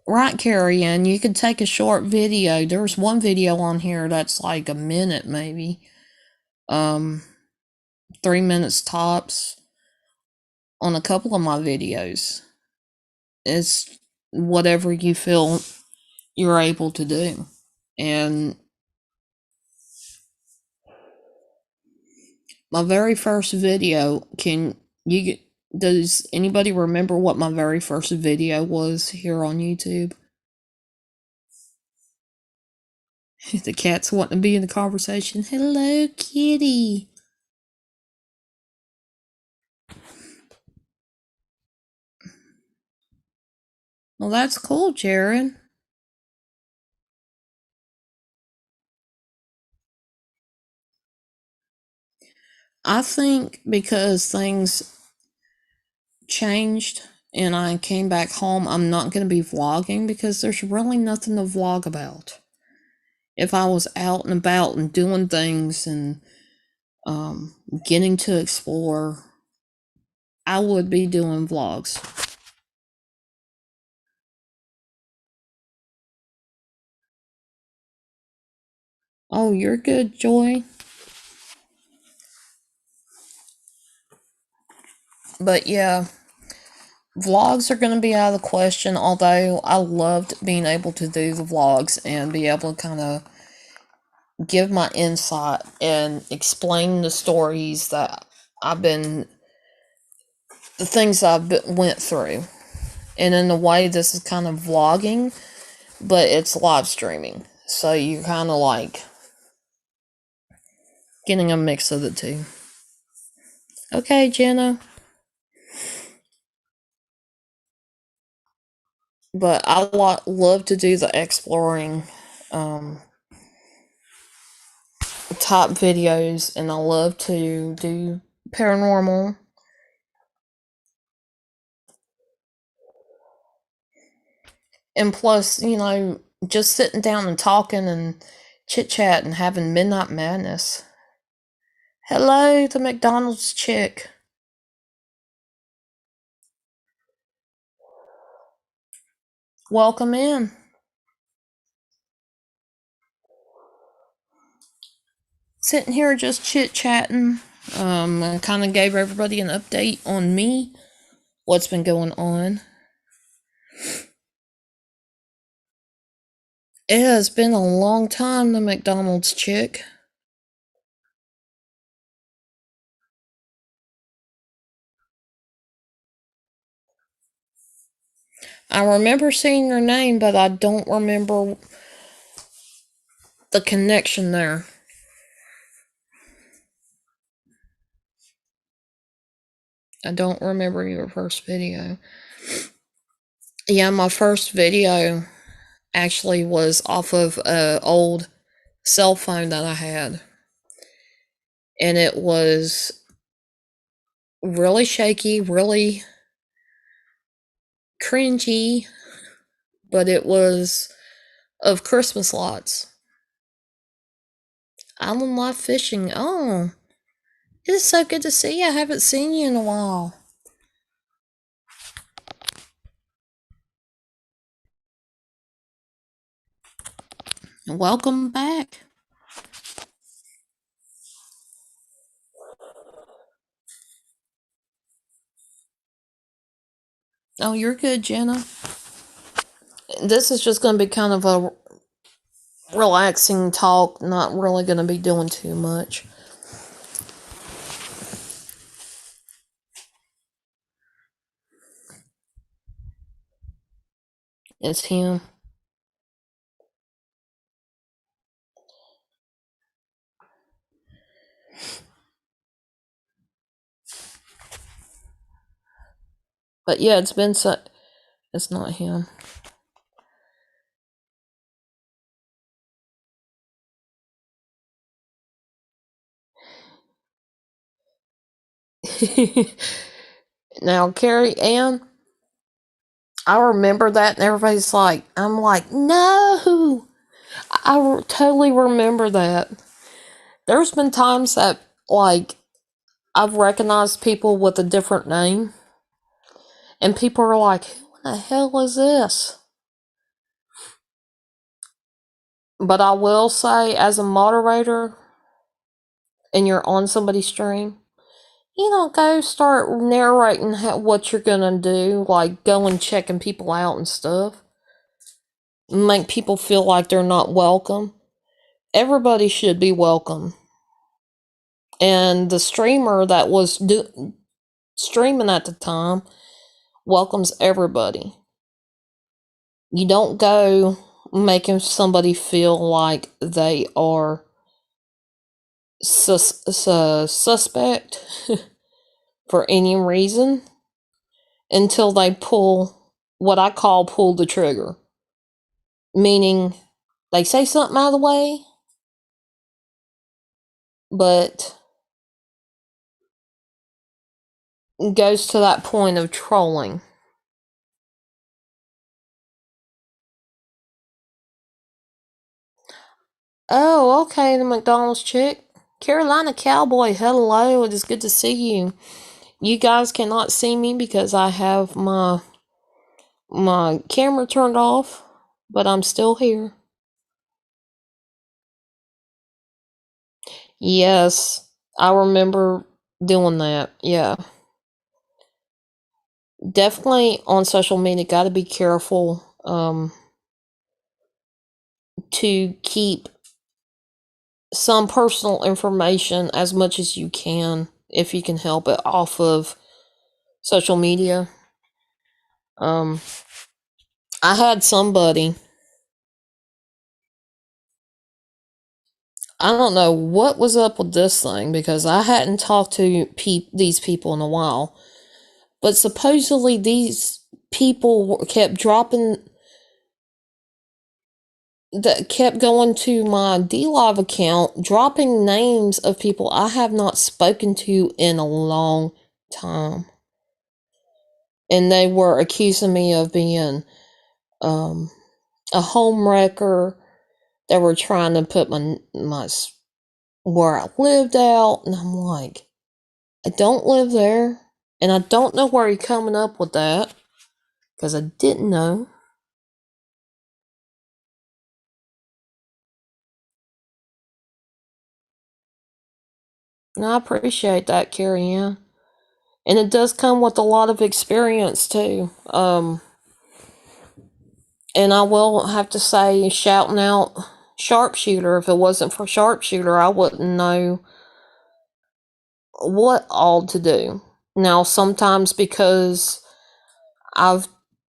Right, Carrie Ann, you could take a short video. There's one video on here that's like a minute maybe. 3 minutes tops on a couple of my videos. It's whatever you feel you're able to do. And my very first video, can you does anybody remember what my very first video was here on YouTube? The cat's wanting to be in the conversation. Hello, kitty. Well, that's cool, Jared. I think because things changed and I came back home, I'm not going to be vlogging because there's really nothing to vlog about. If I was out and about and doing things and um, getting to explore, I would be doing vlogs. Oh, you're good, Joy. But yeah, vlogs are going to be out of the question, although I loved being able to do the vlogs and be able to kind of give my insight and explain the stories that I've been, the things I've went through. And in a way, this is kind of vlogging, but it's live streaming. So you're kind of like getting a mix of the two. Okay, Jenna. But I love to do the exploring um, type videos, and I love to do paranormal. And plus, just sitting down and talking and chit chat and having midnight madness. Hello, the McDonald's chick. Welcome in. sitting here just chit-chatting. I kind of gave everybody an update on me, what's been going on. It has been a long time, the McDonald's chick. I remember seeing your name, but I don't remember the connection there. I don't remember your first video. Yeah, my first video actually was off of an old cell phone that I had. And it was really shaky, really cringy, but it was of Christmas lights. Island Life Fishing. Oh, it is so good to see you. I haven't seen you in a while. Welcome back. Oh, you're good, Jenna. This is just going to be kind of a relaxing talk, not really going to be doing too much. It's him. But yeah, it's been so. It's not him. Now, Carrie Ann, I remember that, and everybody's like, I'm like, no, I totally remember that. There's been times that, like, I've recognized people with a different name, and people are like, who in the hell is this? But I will say, as a moderator, and you're on somebody's stream, you don't go start narrating what you're gonna do, like going checking people out and stuff. Make people feel like they're not welcome. Everybody should be welcome. And the streamer that was streaming at the time welcomes everybody. You don't go making somebody feel like they are suspect for any reason until they pull what I call pull the trigger. Meaning they say something out of the way, but it goes to that point of trolling. Oh, okay, the McDonald's chick. Carolina Cowboy, hello, it is good to see you. You guys cannot see me because I have my camera turned off, but I'm still here. Yes, I remember doing that. Yeah. Definitely on social media, got to be careful to keep some personal information as much as you can, if you can help it, off of social media. I had somebody, I don't know what was up with this thing because I hadn't talked to these people in a while, but supposedly these people kept dropping, that kept going to my DLive account, dropping names of people I have not spoken to in a long time. And they were accusing me of being a home wrecker. They were trying to put my where I lived out, and I'm like, I don't live there, and I don't know where you're coming up with that, because I didn't know. And I appreciate that, Carrie Ann. And it does come with a lot of experience too. And I will have to say, shouting out Sharpshooter. If it wasn't for Sharpshooter, I wouldn't know what all to do. Now, sometimes because I've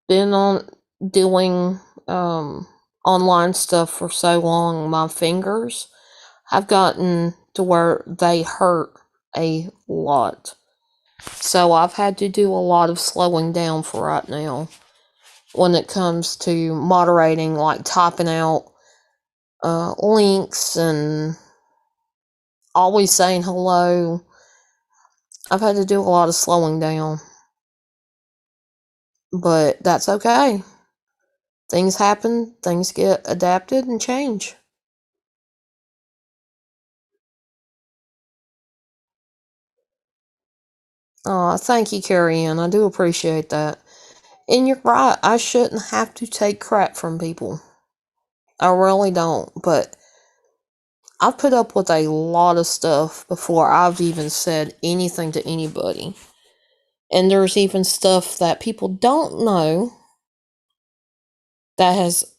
been on doing online stuff for so long, my fingers have gotten to where they hurt a lot. So I've had to do a lot of slowing down for right now when it comes to moderating, like typing out links and always saying hello. I've had to do a lot of slowing down, but that's okay. Things happen, things get adapted and change. Thank you, Carrie Ann. I do appreciate that. And you're right, I shouldn't have to take crap from people. I really don't, but I've put up with a lot of stuff before I've even said anything to anybody. And there's even stuff that people don't know that has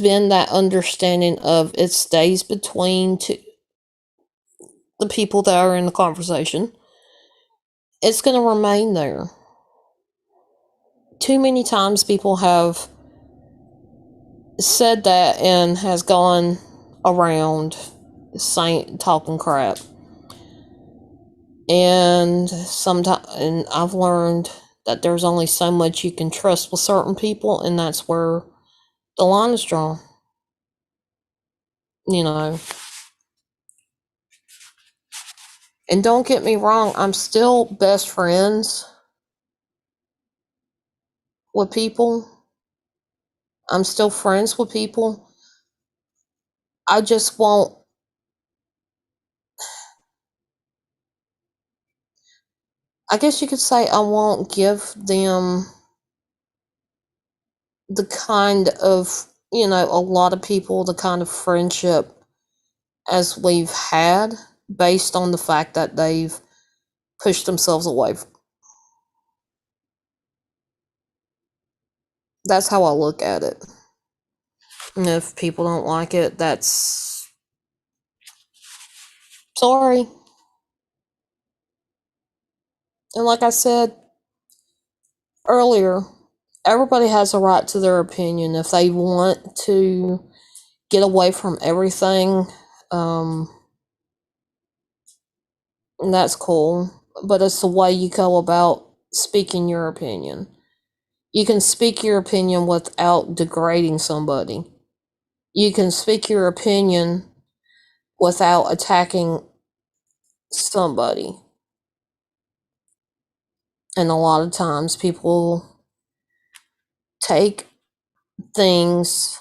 been that understanding of it stays between the people that are in the conversation. It's going to remain there. Too many times people have said that and has gone around saying talking crap. And sometimes, and I've learned that there's only so much you can trust with certain people, and that's where the line is drawn. You know. And don't get me wrong, I'm still best friends with people. I'm still friends with people. I just won't, I guess you could say, I won't give them the kind of, a lot of people, the kind of friendship as we've had based on the fact that they've pushed themselves away. That's how I look at it. And if people don't like it, that's sorry. And like I said earlier, everybody has a right to their opinion. If they want to get away from everything, um, that's cool. But it's the way you go about speaking your opinion. You can speak your opinion without degrading somebody. You can speak your opinion without attacking somebody. And a lot of times people take things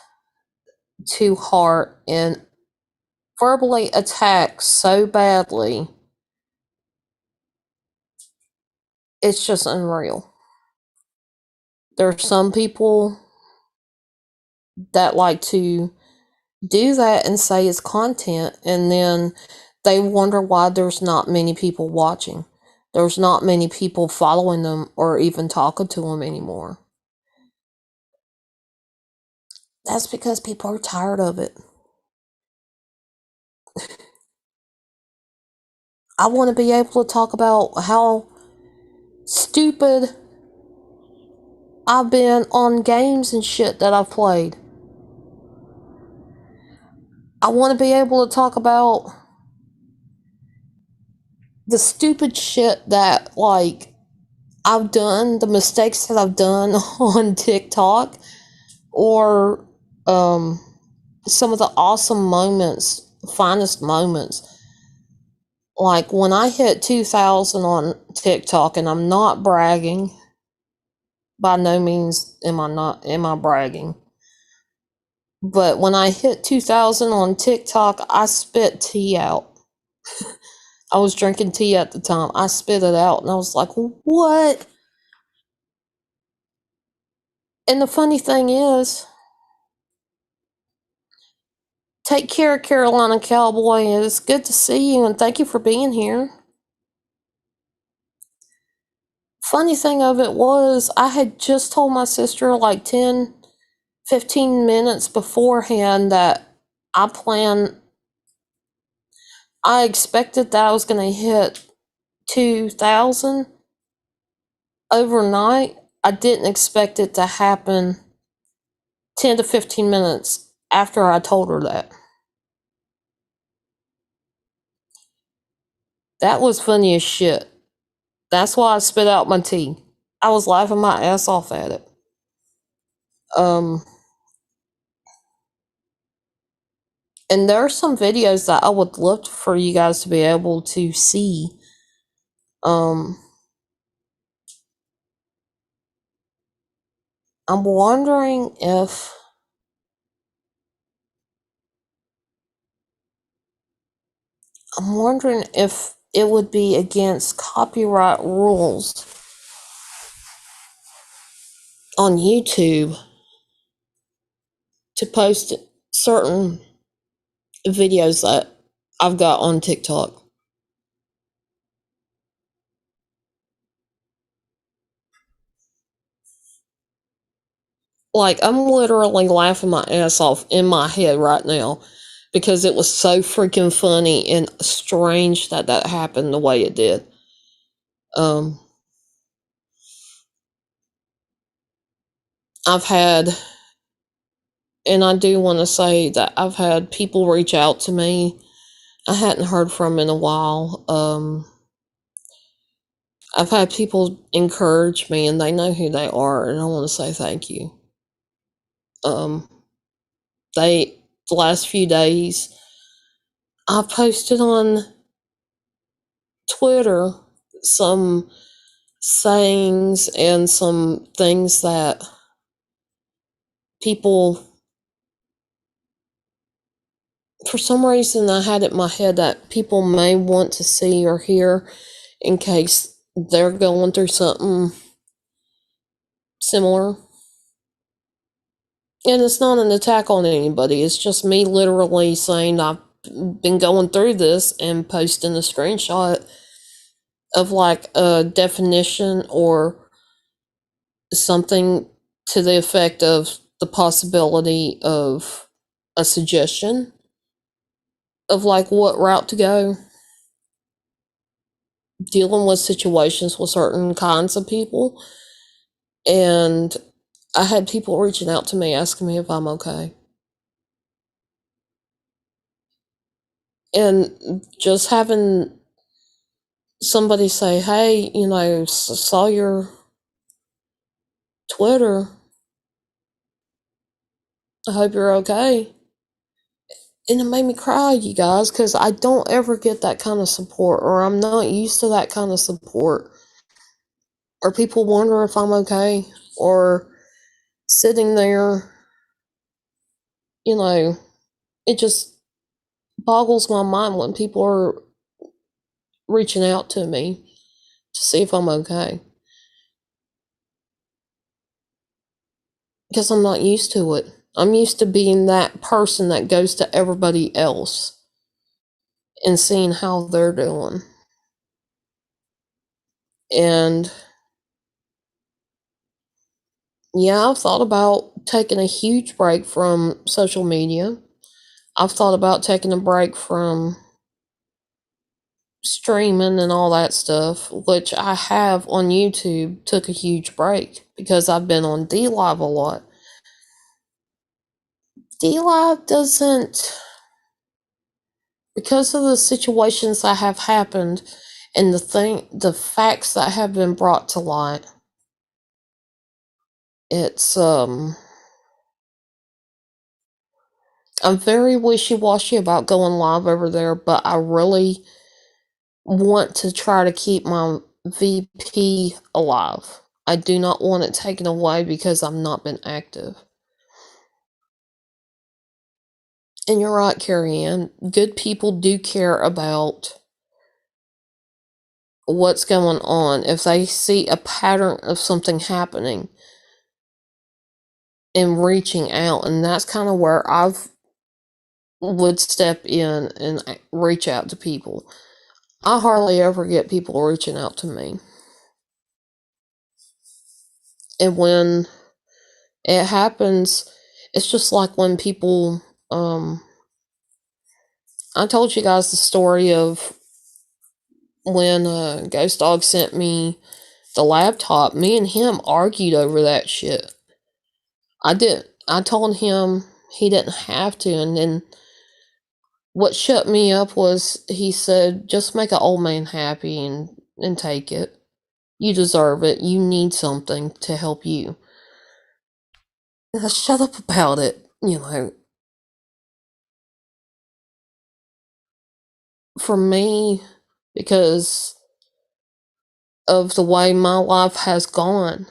to heart and verbally attack so badly. It's just unreal. There are some people that like to do that and say it's content, and then they wonder why there's not many people watching. There's not many people following them or even talking to them anymore. That's because people are tired of it. I want to be able to talk about how stupid I've been on games and shit that I've played. I want to be able to talk about the stupid shit that, like, I've done, the mistakes that I've done on TikTok, or some of the awesome moments, finest moments. Like when I hit 2,000 on TikTok, and I'm not bragging. By no means am I bragging. But when I hit 2,000 on TikTok, I spit tea out. I was drinking tea at the time. I spit it out and I was like, what? And the funny thing is, Take care, Carolina Cowboy. It's good to see you, and thank you for being here. Funny thing of it was, I had just told my sister like 10, 15 minutes beforehand that I plan, I expected that I was going to hit 2,000 overnight. I didn't expect it to happen 10 to 15 minutes after I told her that. That was funny as shit. That's why I spit out my tea. I was laughing my ass off at it. Um, and there are some videos that I would love for you guys to be able to see. Um, I'm wondering if it would be against copyright rules on YouTube to post certain videos that I've got on TikTok. Like, I'm literally laughing my ass off in my head right now because it was so freaking funny and strange that that happened the way it did. Um, I've had, and I do want to say that I've had people reach out to me I hadn't heard from in a while. I've had people encourage me, and they know who they are, and I want to say thank you. Um, the last few days, I posted on Twitter some sayings and some things that people, for some reason, I had it in my head that people may want to see or hear in case they're going through something similar. And it's not an attack on anybody. It's just me literally saying I've been going through this and posting a screenshot of like a definition or something to the effect of the possibility of a suggestion of like what route to go, dealing with situations with certain kinds of people. And I had people reaching out to me asking me if I'm okay. And just having somebody say, "Hey, saw your Twitter. I hope you're okay." And it made me cry, you guys, because I don't ever get that kind of support, or I'm not used to that kind of support. Or people wonder if I'm okay, or sitting there, you know, it just boggles my mind when people are reaching out to me to see if I'm okay. Because I'm not used to it. I'm used to being that person that goes to everybody else and seeing how they're doing. And yeah, I've thought about taking a huge break from social media. I've thought about taking a break from streaming and all that stuff, which I have on YouTube, took a huge break because I've been on DLive a lot. DLive doesn't, because of the situations that have happened and the facts that have been brought to light, it's I'm very wishy-washy about going live over there, but I really want to try to keep my VP alive. I do not want it taken away because I've not been active. And you're right, Carrie Ann. Good people do care about what's going on. If they see a pattern of something happening and reaching out, and that's kind of where I've would step in and reach out to people. I hardly ever get people reaching out to me. And when it happens, it's just like when people, I told you guys the story of when Ghost Dog sent me the laptop. Me and him argued over that shit. I told him he didn't have to, and then what shut me up was he said, just make an old man happy and take it. You deserve it. You need something to help you. And I shut up about it, for me, because of the way my life has gone.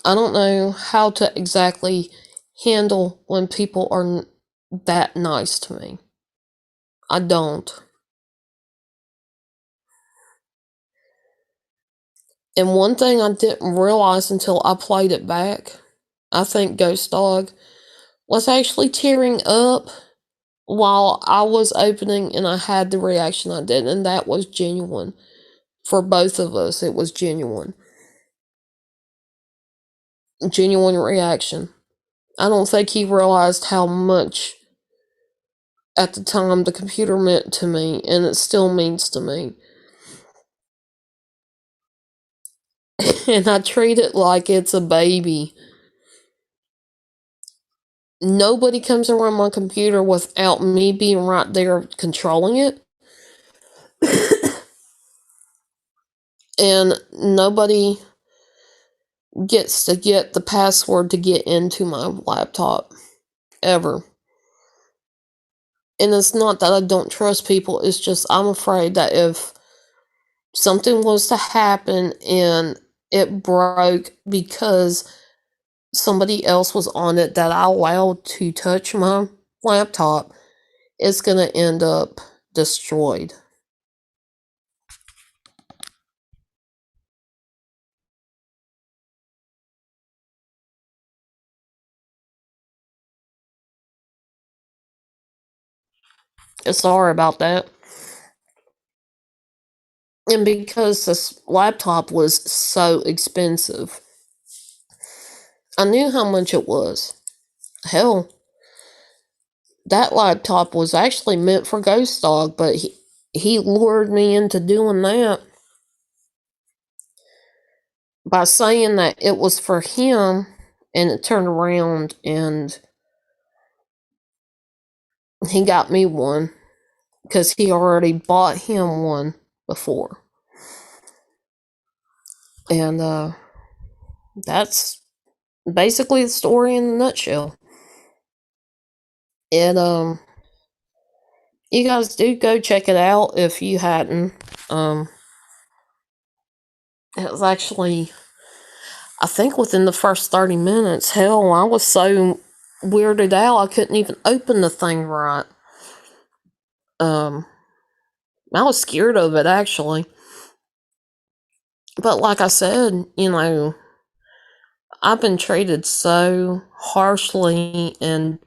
I don't know how to exactly handle when people are that nice to me. I don't. And one thing I didn't realize until I played it back, I think Ghost Dog was actually tearing up while I was opening and I had the reaction I did, and that was genuine. For both of us, it was genuine. Genuine reaction. I don't think he realized how much at the time the computer meant to me, and it still means to me. And I treat it like it's a baby. Nobody comes around my computer without me being right there controlling it. And nobody gets to get the password to get into my laptop. Ever. And it's not that I don't trust people, it's just I'm afraid that if something was to happen and it broke because somebody else was on it that I allowed to touch my laptop, it's going to end up destroyed. Sorry about that. And because this laptop was so expensive, I knew how much it was. Hell, that laptop was actually meant for Ghost Dog, but he lured me into doing that by saying that it was for him, and it turned around and he got me one because he already bought him one before. And that's basically the story in a nutshell. And you guys do go check it out if you hadn't. Um, it was actually, I think, within the first 30 minutes. Hell, I was so weirded out I couldn't even open the thing right. Um, I was scared of it actually. But like I said, I've been treated so harshly and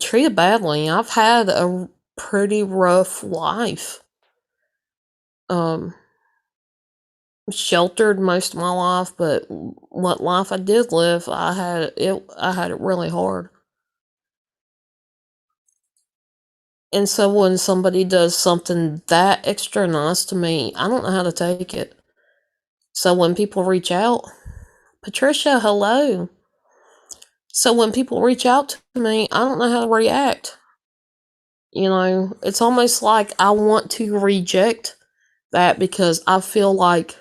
treated badly. I've had a pretty rough life. Um, Sheltered most of my life, but what life I did live, I had it really hard. And so when somebody does something that extra nice to me, I don't know how to take it. So when people reach out, Patricia, hello. So when people reach out to me, I don't know how to react. It's almost like I want to reject that because I feel like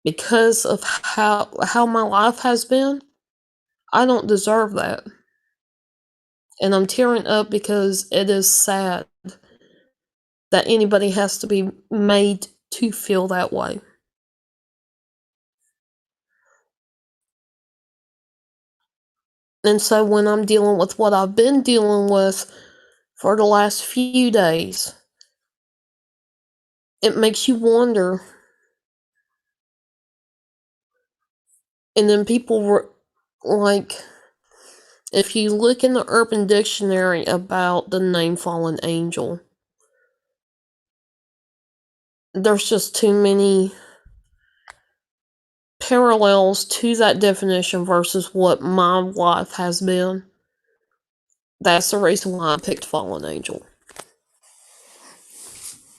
because of how my life has been, I don't deserve that. And I'm tearing up because it is sad that anybody has to be made to feel that way. And so when I'm dealing with what I've been dealing with for the last few days, it makes you wonder. And then people were like, If you look in the Urban Dictionary about the name Fallen Angel, there's just too many parallels to that definition versus what my life has been. That's the reason why I picked Fallen Angel.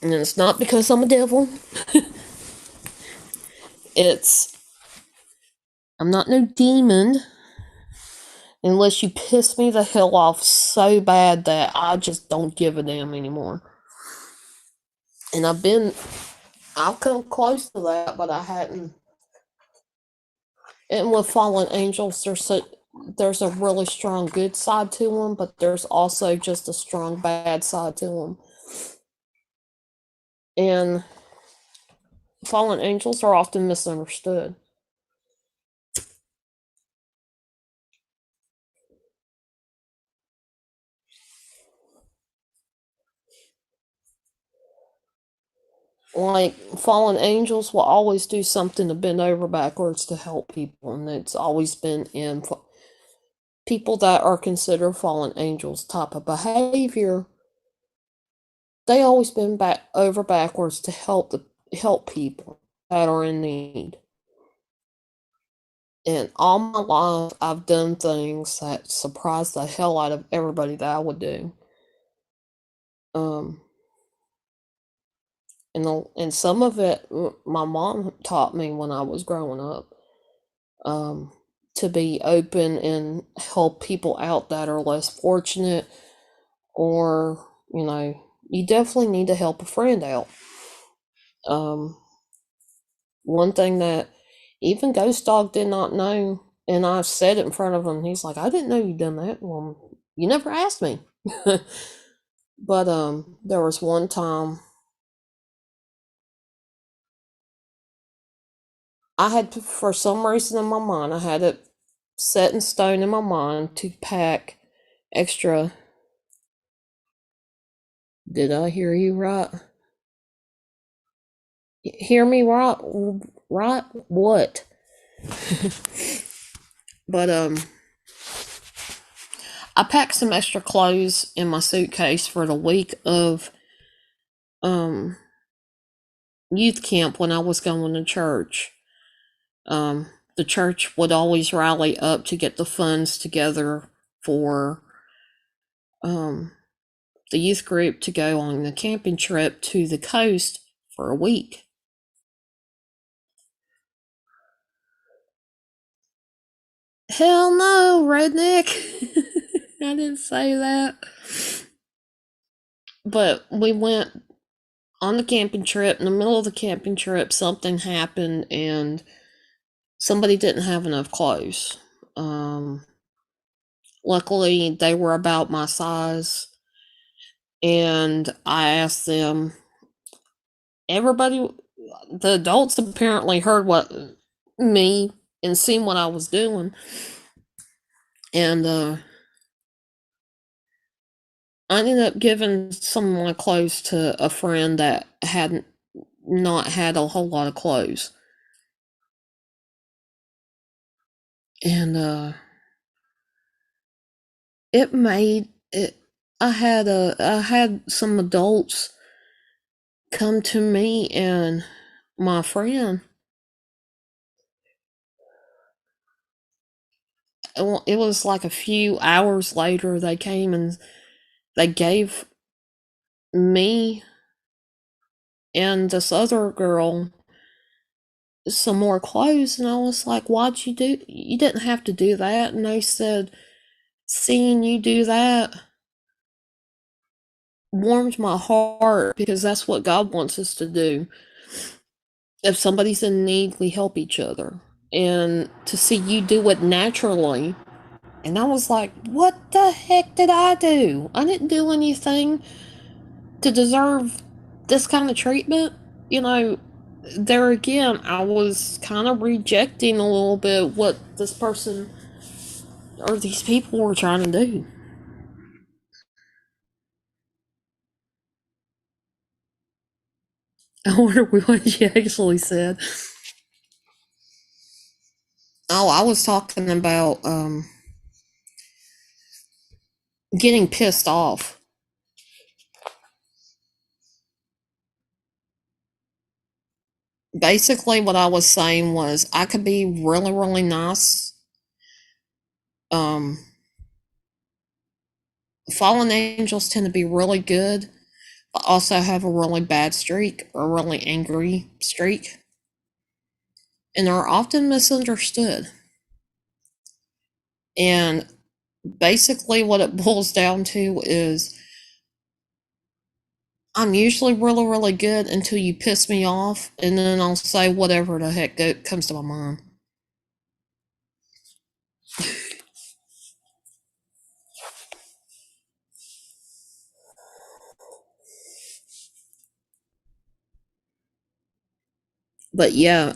And it's not because I'm a devil. It's I'm not no demon unless you piss me the hell off so bad that I just don't give a damn anymore. And I've come close to that, but I hadn't. And with Fallen Angels, there's a really strong good side to them, but there's also just a strong bad side to them. And fallen angels are often misunderstood. Like, fallen angels will always do something to bend over backwards to help people, and it's always been in people that are considered fallen angels type of behavior. They always been back over backwards to help people that are in need. And all my life, I've done things that surprise the hell out of everybody that I would do. Um, and some of it, my mom taught me when I was growing up. Um, to be open and help people out that are less fortunate, or you definitely need to help a friend out. Um, one thing that even Ghost Dog did not know, and I said it in front of him. He's like, "I didn't know you done that." Well, you never asked me. But there was one time I had, for some reason in my mind, I had it set in stone in my mind to pack extra. Did I hear you right? Hear me right? Right? What? But I packed some extra clothes in my suitcase for the week of um youth camp when I was going to church. The church would always rally up to get the funds together for the youth group to go on the camping trip to the coast for a week. Hell no, redneck. I didn't say that. But we went on the camping trip. In the middle of the camping trip, something happened and somebody didn't have enough clothes. Luckily, they were about my size, and I asked them. Everybody, the adults apparently heard what me and seen what I was doing, and I ended up giving some of my clothes to a friend that hadn't not had a whole lot of clothes. And it made it I had some adults come to me and my friend. It was like a few hours later they came and they gave me and this other girl some more clothes, and I was like, "Why'd you do? You didn't have to do that." And they said, "Seeing you do that warms my heart because that's what God wants us to do. If somebody's in need, we help each other. And to see you do it naturally." And I was like, "What the heck did I do? I didn't do anything to deserve this kind of treatment." You know, there again, I was kind of rejecting a little bit what this person or these people were trying to do. I wonder what she actually said. Oh, I was talking about getting pissed off. Basically, what I was saying was I could be really, really nice. Um, fallen angels tend to be really good, but also have a really bad streak or a really angry streak, and are often misunderstood. And basically, what it boils down to is I'm usually really, really good until you piss me off, and then I'll say whatever the heck comes to my mind. But yeah,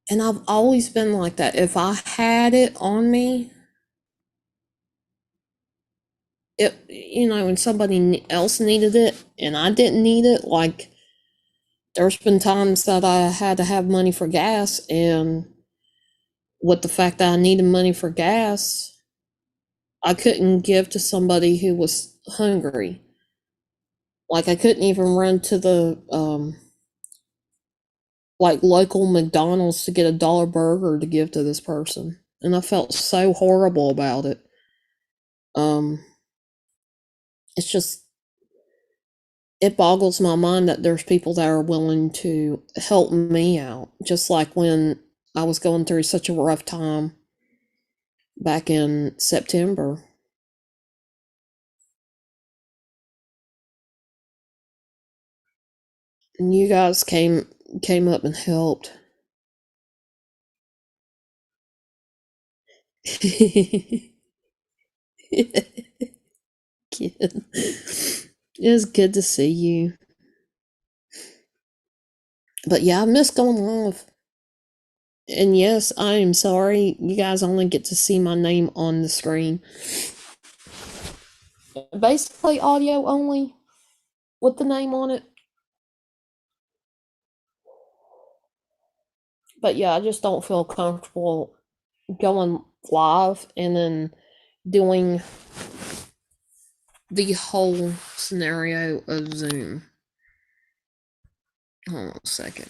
and I've always been like that. If I had it on me, when somebody else needed it and I didn't need it, like there's been times that I had to have money for gas, and with the fact that I needed money for gas, I couldn't give to somebody who was hungry. Like I couldn't even run to the like local McDonald's to get a dollar burger to give to this person. And I felt so horrible about it. Um it's just it boggles my mind that there's people that are willing to help me out. Just like when I was going through such a rough time back in September. And you guys came up and helped. Kid. It was good to see you. But yeah, I miss going live. And yes, I am sorry. You guys only get to see my name on the screen. Basically, audio only with the name on it. But yeah, I just don't feel comfortable going live and then doing the whole scenario of Zoom. Hold on a second.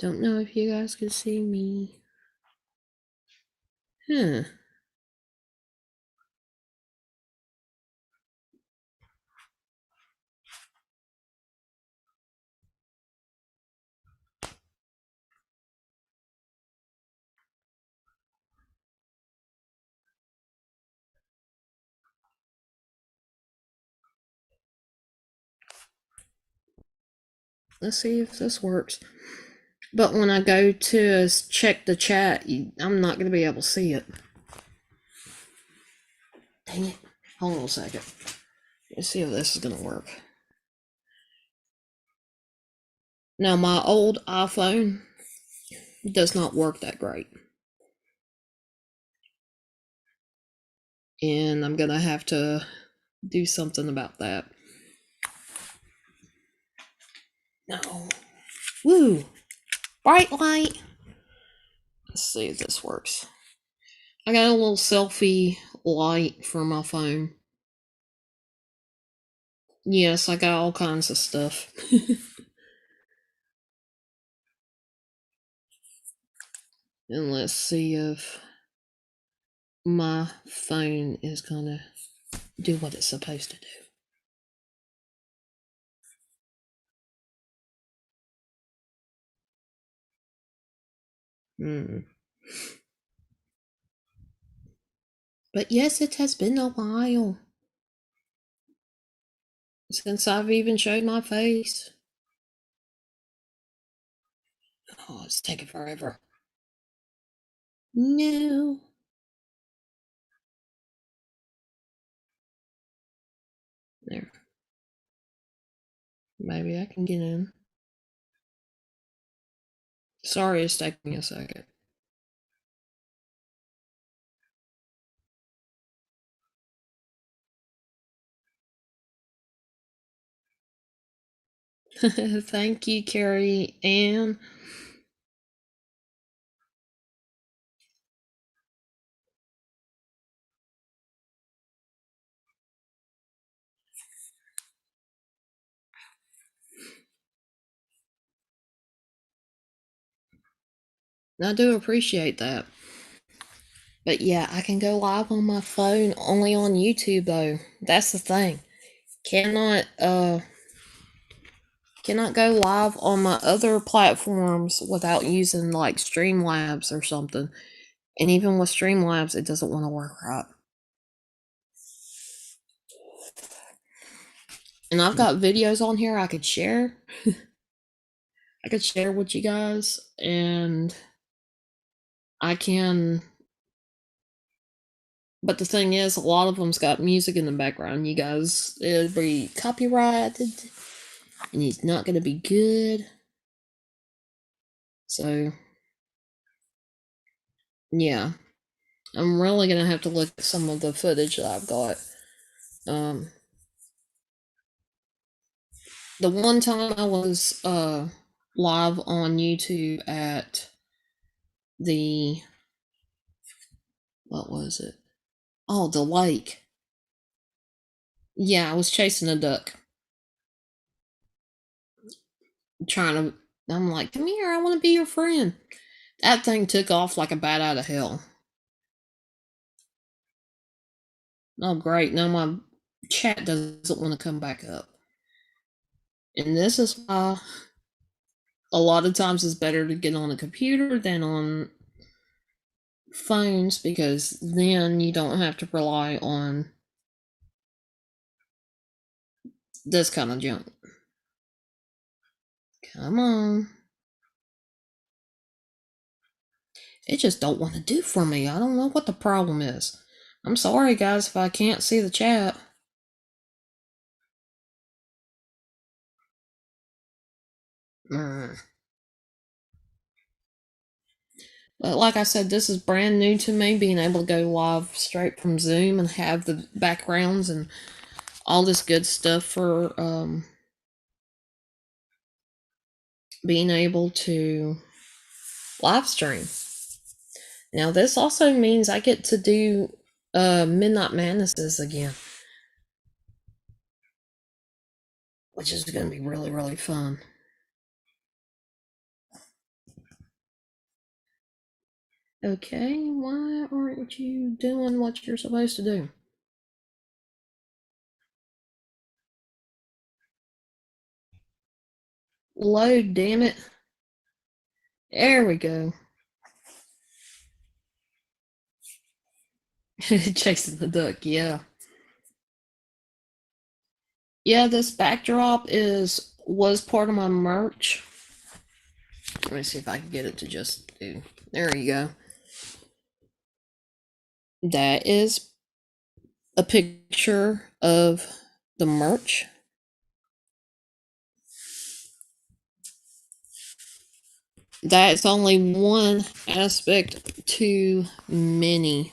Don't know if you guys can see me. Huh. Let's see if this works. But when I go to check the chat, I'm not going to be able to see it. Dang it. Hold on a second. Let's see if this is going to work. Now, my old iPhone does not work that great. And I'm going to have to do something about that. No. Woo! Bright light! Let's see if this works. I got a little selfie light for my phone. Yes, I got all kinds of stuff. And let's see if my phone is gonna do what it's supposed to do. But yes, it has been a while since I've even showed my face. Oh, it's taking forever. No. There. Maybe I can get in. Sorry, it's taking a second. Thank you, Carrie Ann. I do appreciate that. But yeah, I can go live on my phone only on YouTube though. That's the thing. Cannot go live on my other platforms without using like Streamlabs or something. And even with Streamlabs, it doesn't want to work right. And I've got videos on here I could share. I could share with you guys, and I can. But the thing is, a lot of them's got music in the background. You guys, it'll be copyrighted, and it's not going to be good. So, yeah, I'm really going to have to look at some of the footage that I've got. The one time I was live on YouTube at the, what was it? Oh, the lake. Yeah, I was chasing a duck. Trying to, I'm like, come here, I want to be your friend. That thing took off like a bat out of hell. Oh, great. Now my chat doesn't want to come back up. And this is why a lot of times it's better to get on a computer than on phones, because then you don't have to rely on this kind of junk. Come on. It just don't want to do for me. I don't know what the problem is. I'm sorry, guys, if I can't see the chat. But like I said, this is brand new to me, being able to go live straight from Zoom and have the backgrounds and all this good stuff for being able to live stream. Now, this also means I get to do Midnight Madnesses again, which is going to be really, really fun. Okay, why aren't you doing what you're supposed to do? Load, damn it. There we go. Chasing the duck, yeah. Yeah, this backdrop was part of my merch. Let me see if I can get it to just do. There you go. That is a picture of the merch. That's only one aspect too many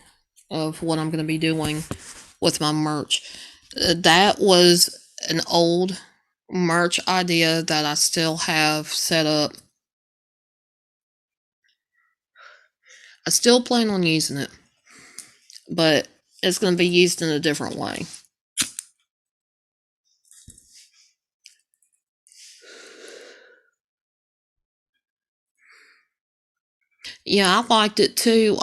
of what I'm going to be doing with my merch. That was an old merch idea that I still have set up. I still plan on using it, but it's going to be used in a different way. Yeah, I liked it too.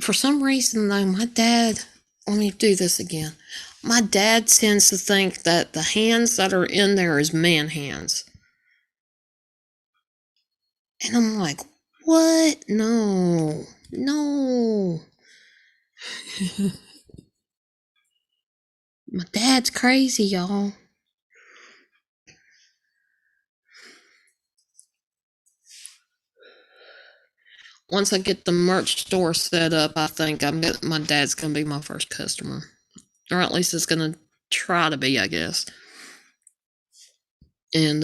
For some reason though, my dad, let me do this again. My dad tends to think that the hands that are in there is man hands. And I'm like, what? No. No. My dad's crazy, y'all. Once I get the merch store set up, I think my dad's gonna be my first customer, or at least it's gonna try to be, I guess. And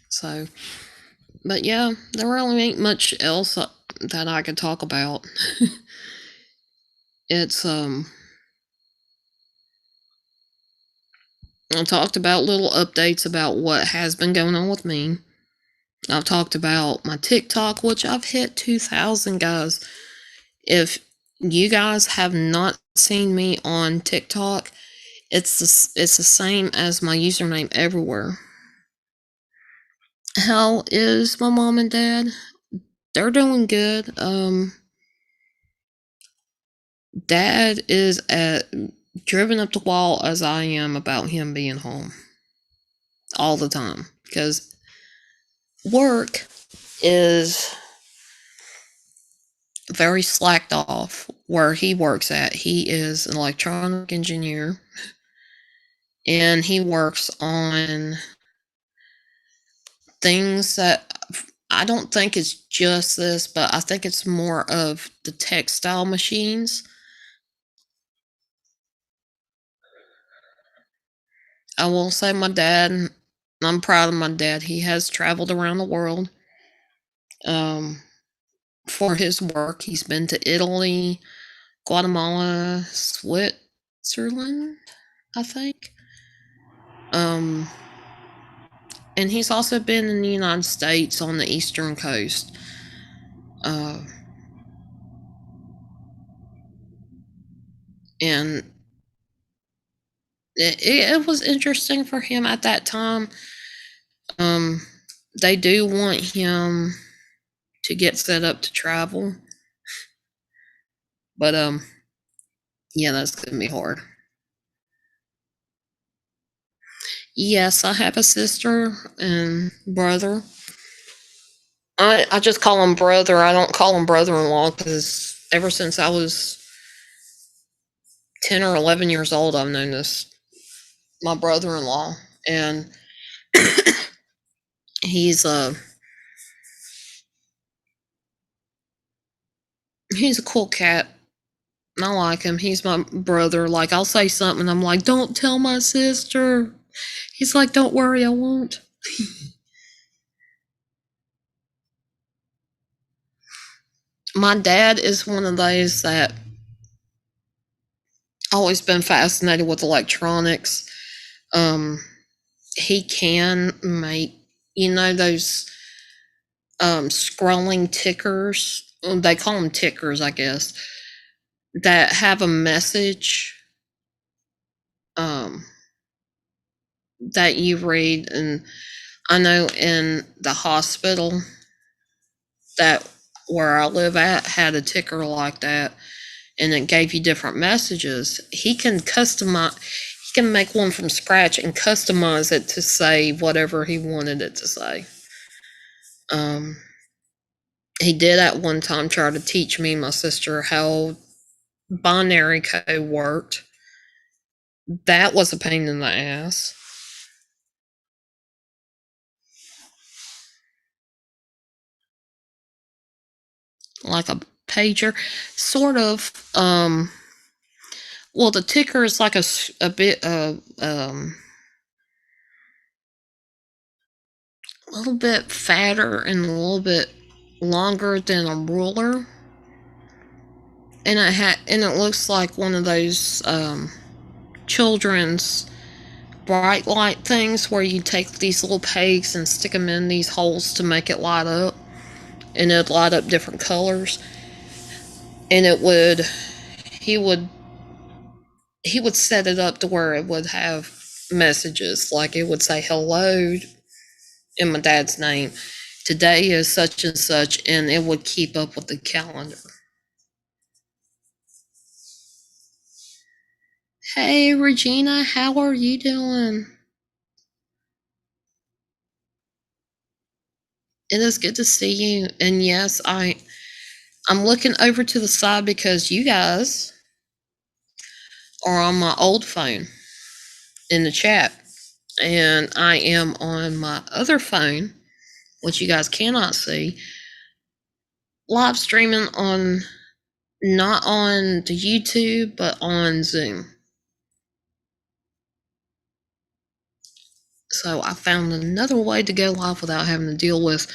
so, but yeah, there really ain't much else that I could talk about. It's I talked about little updates about what has been going on with me. I've talked about my TikTok, which I've hit 2,000, guys. If you guys have not seen me on TikTok, it's the same as my username everywhere. How is my mom and dad? They're doing good. Dad is driven up the wall as I am about him being home all the time, because work is very slacked off where he works at. He is an electronic engineer, and he works on things that I don't think it's just this, but I think it's more of the textile machines. I will say my dad, I'm proud of my dad. He has traveled around the world for his work. He's been to Italy, Guatemala, Switzerland, I think. And he's also been in the United States on the Eastern Coast. And it was interesting for him at that time. They do want him to get set up to travel, but yeah, that's gonna be hard. Yes, I have a sister and brother. I just call him brother. I don't call him brother-in-law, because ever since I was 10 or 11 years old, I've known my brother-in-law, and he's a cool cat. I like him. He's my brother. Like, I'll say something and I'm like, don't tell my sister. He's like, don't worry, I won't. My dad is one of those that always been fascinated with electronics. He can make, those scrolling tickers. They call them tickers, I guess, that have a message that you read. And I know in the hospital that where I live at had a ticker like that, and it gave you different messages. He can make one from scratch and customize it to say whatever he wanted it to say. He did at one time try to teach me and my sister how binary code worked. That was a pain in the ass. Like a pager, sort of. Well, the ticker is like a bit a little bit fatter and a little bit longer than a ruler, and it looks like one of those children's bright light things where you take these little pegs and stick them in these holes to make it light up, and it'd light up different colors. And he would set it up to where it would have messages, like it would say hello in my dad's name, today is such and such, and it would keep up with the calendar. Hey Regina, how are you doing? It is good to see you. And yes, I'm looking over to the side because you guys are on my old phone in the chat, and I am on my other phone, which you guys cannot see, live streaming on, not on the YouTube, but on Zoom. So I found another way to go live without having to deal with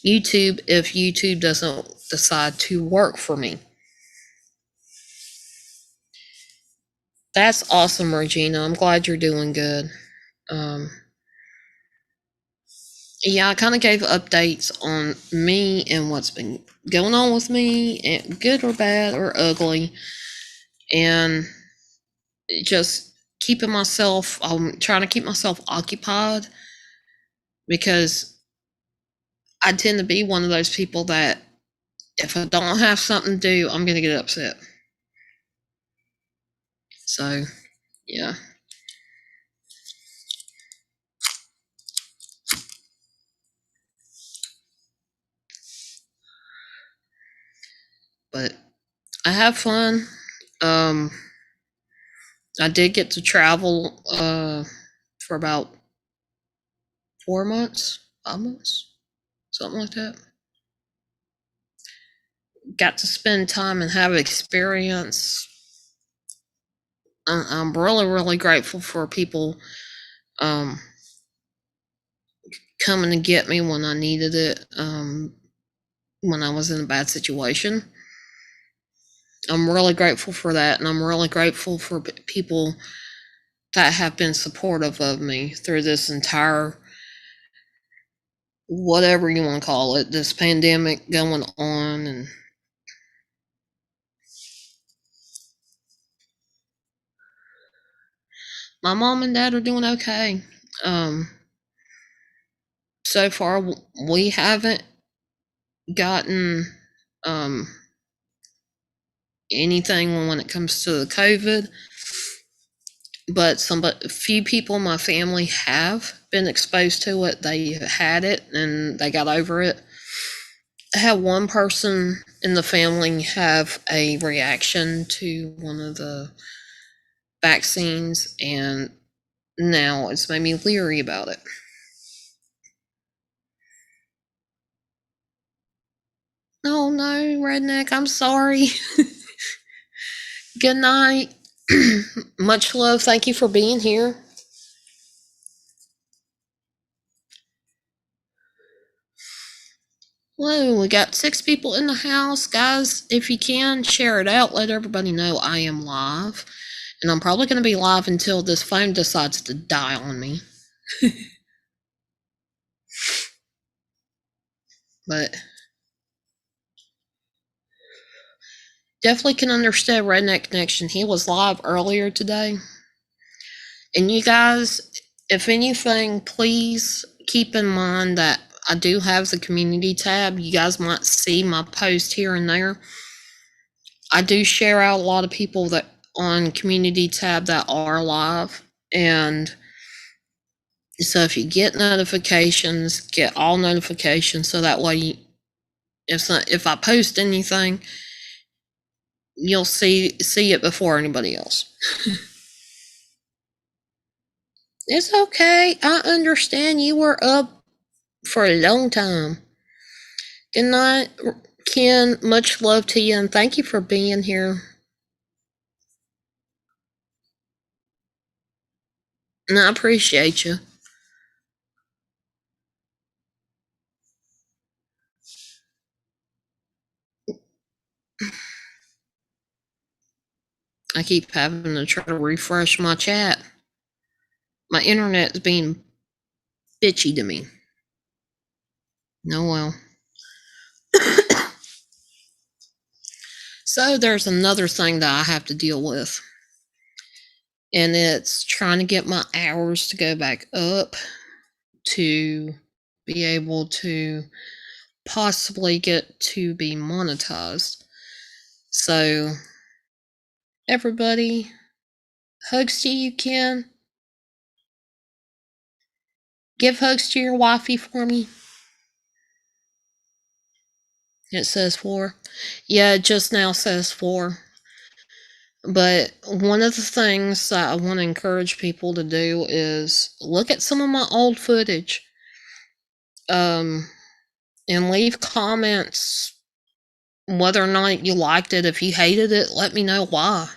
YouTube if YouTube doesn't decide to work for me. That's awesome, Regina. I'm glad you're doing good. Yeah, I kind of gave updates on me and what's been going on with me, and good or bad or ugly, and just keeping myself, I'm trying to keep myself occupied, because I tend to be one of those people that if I don't have something to do, I'm going to get upset. So, yeah. But I have fun. I did get to travel for about 4 months, 5 months, something like that. Got to spend time and have experience. I'm really, really grateful for people coming to get me when I needed it, when I was in a bad situation. I'm really grateful for that, and I'm really grateful for people that have been supportive of me through this entire, whatever you want to call it, this pandemic going on. And my mom and dad are doing okay. So far, we haven't gotten anything when it comes to the COVID, but a few people in my family have been exposed to it. They had it and they got over it. I had one person in the family have a reaction to one of the vaccines, and now it's made me leery about it. Oh no, Redneck, I'm sorry. Good night. Much love. Thank you for being here. Whoa, we got 6 people in the house. Guys, if you can, share it out. Let everybody know I am live. And I'm probably going to be live until this phone decides to die on me. But definitely can understand Redneck Connection. He was live earlier today. And you guys, if anything, please keep in mind that I do have the community tab. You guys might see my post here and there. I do share out a lot of people that on community tab that are live. And so if you get notifications, get all notifications, so that way if I post anything, you'll see it before anybody else. It's okay. I understand you were up for a long time. Good night, Ken. Much love to you, and thank you for being here. And I appreciate you. I keep having to try to refresh my chat. My internet's being bitchy to me. No, well. So there's another thing that I have to deal with. And it's trying to get my hours to go back up to be able to possibly get to be monetized. So, everybody, hugs to you, Ken. Give hugs to your wifey for me. It says 4. Yeah, it just now says 4. But one of the things that I want to encourage people to do is look at some of my old footage. And leave comments whether or not you liked it. If you hated it, let me know why.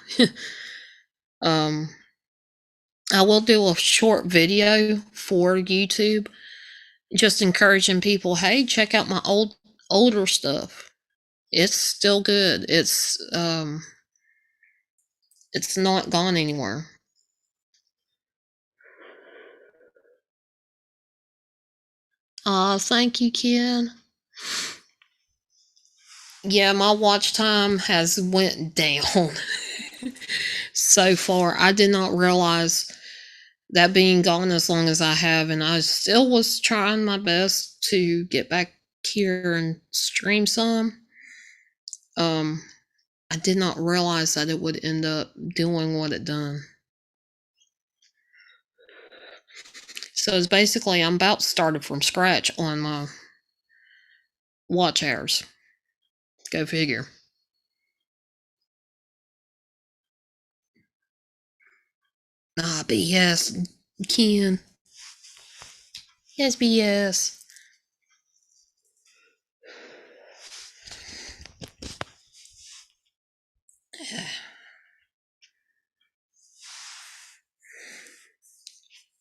I will do a short video for YouTube just encouraging people, hey, check out my older stuff. It's still good. It's not gone anywhere. Aw, thank you, Ken. Yeah, my watch time has went down so far. I did not realize that being gone as long as I have, and I still was trying my best to get back here and stream some. I did not realize that it would end up doing what it done. So it's basically I'm about started from scratch on my watch hours. Go figure. Ah, BS, Ken. Yes, BS.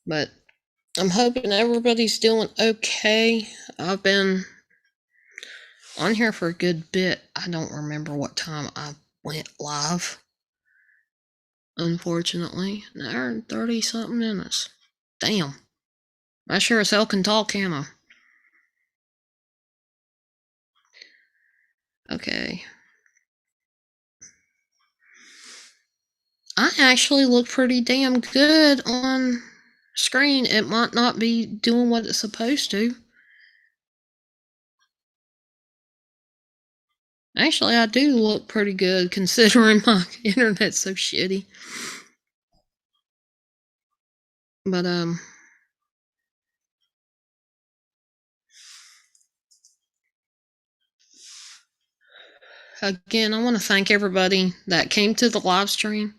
But I'm hoping everybody's doing okay. I've been on here for a good bit. I don't remember what time I went live. Unfortunately, an hour and 30 something minutes. Damn. I sure as hell can talk, can I? Okay. I actually look pretty damn good on screen. It might not be doing what it's supposed to. Actually, I do look pretty good considering my internet's so shitty. But, again, I want to thank everybody that came to the live stream.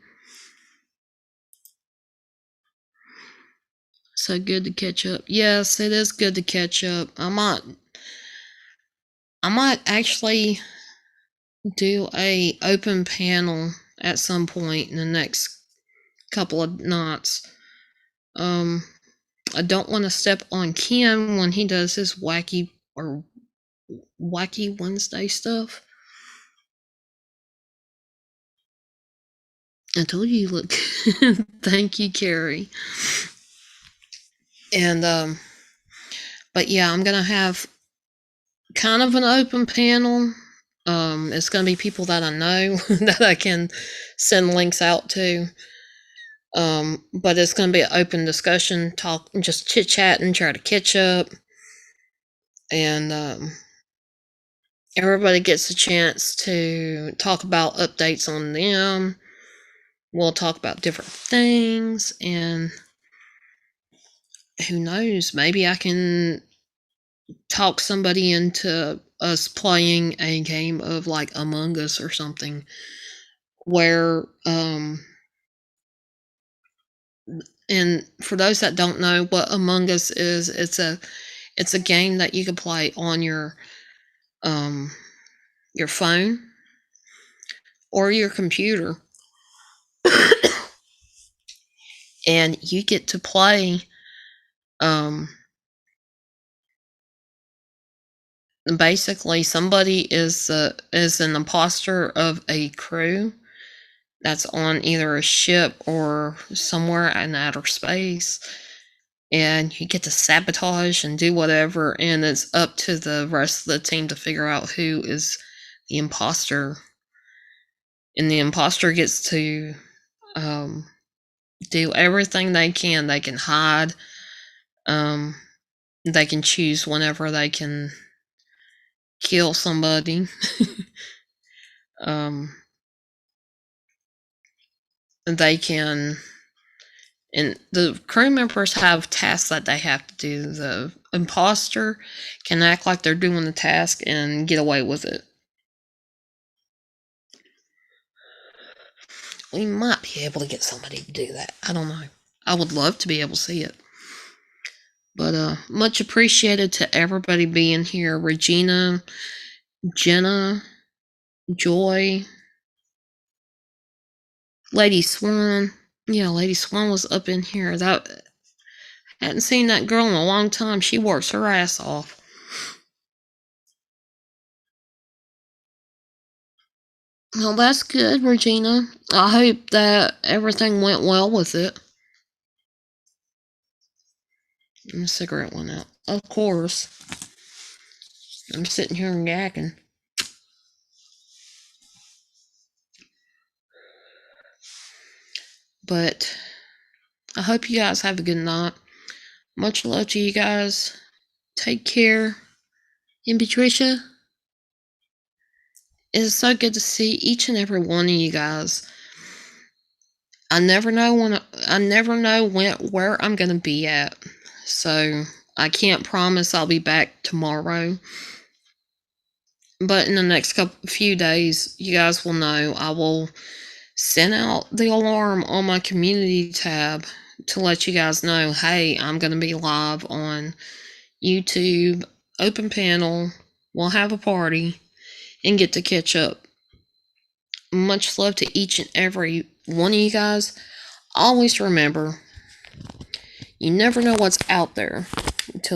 So good to catch up. Yes, it is good to catch up. I might actually do a open panel at some point in the next couple of nights. I don't want to step on Ken when he does his wacky Wednesday stuff. I told you look. Thank you, Carrie. And but yeah, I'm gonna have kind of an open panel. It's gonna be people that I know that I can send links out to. But it's gonna be an open discussion, talk, just chit chat and try to catch up. And everybody gets a chance to talk about updates on them. We'll talk about different things, and who knows, maybe I can talk somebody into us playing a game of like Among Us or something, where and for those that don't know what Among Us is, it's a game that you can play on your phone or your computer, and you get to play basically somebody is an imposter of a crew that's on either a ship or somewhere in outer space, and you get to sabotage and do whatever, and it's up to the rest of the team to figure out who is the imposter, and the imposter gets to do everything they can. They can hide, they can choose whenever they can kill somebody. They can, and the crew members have tasks that they have to do. The imposter can act like they're doing the task and get away with it. We might be able to get somebody to do that. I don't know. I would love to be able to see it. But much appreciated to everybody being here. Regina, Jenna, Joy, Lady Swan. Yeah, Lady Swan was up in here. That Hadn't seen that girl in a long time. She works her ass off. Well, that's good, Regina. I hope that everything went well with it. And the cigarette went out. Of course. I'm sitting here and yakking. But I hope you guys have a good night. Much love to you guys. Take care. And Patricia, it's so good to see each and every one of you guys. I never know where I'm gonna be at. So I can't promise I'll be back tomorrow. But in the next few days, you guys will know. I will send out the alarm on my community tab to let you guys know, hey, I'm going to be live on YouTube, open panel, we'll have a party, and get to catch up. Much love to each and every one of you guys. Always remember, you never know what's out there until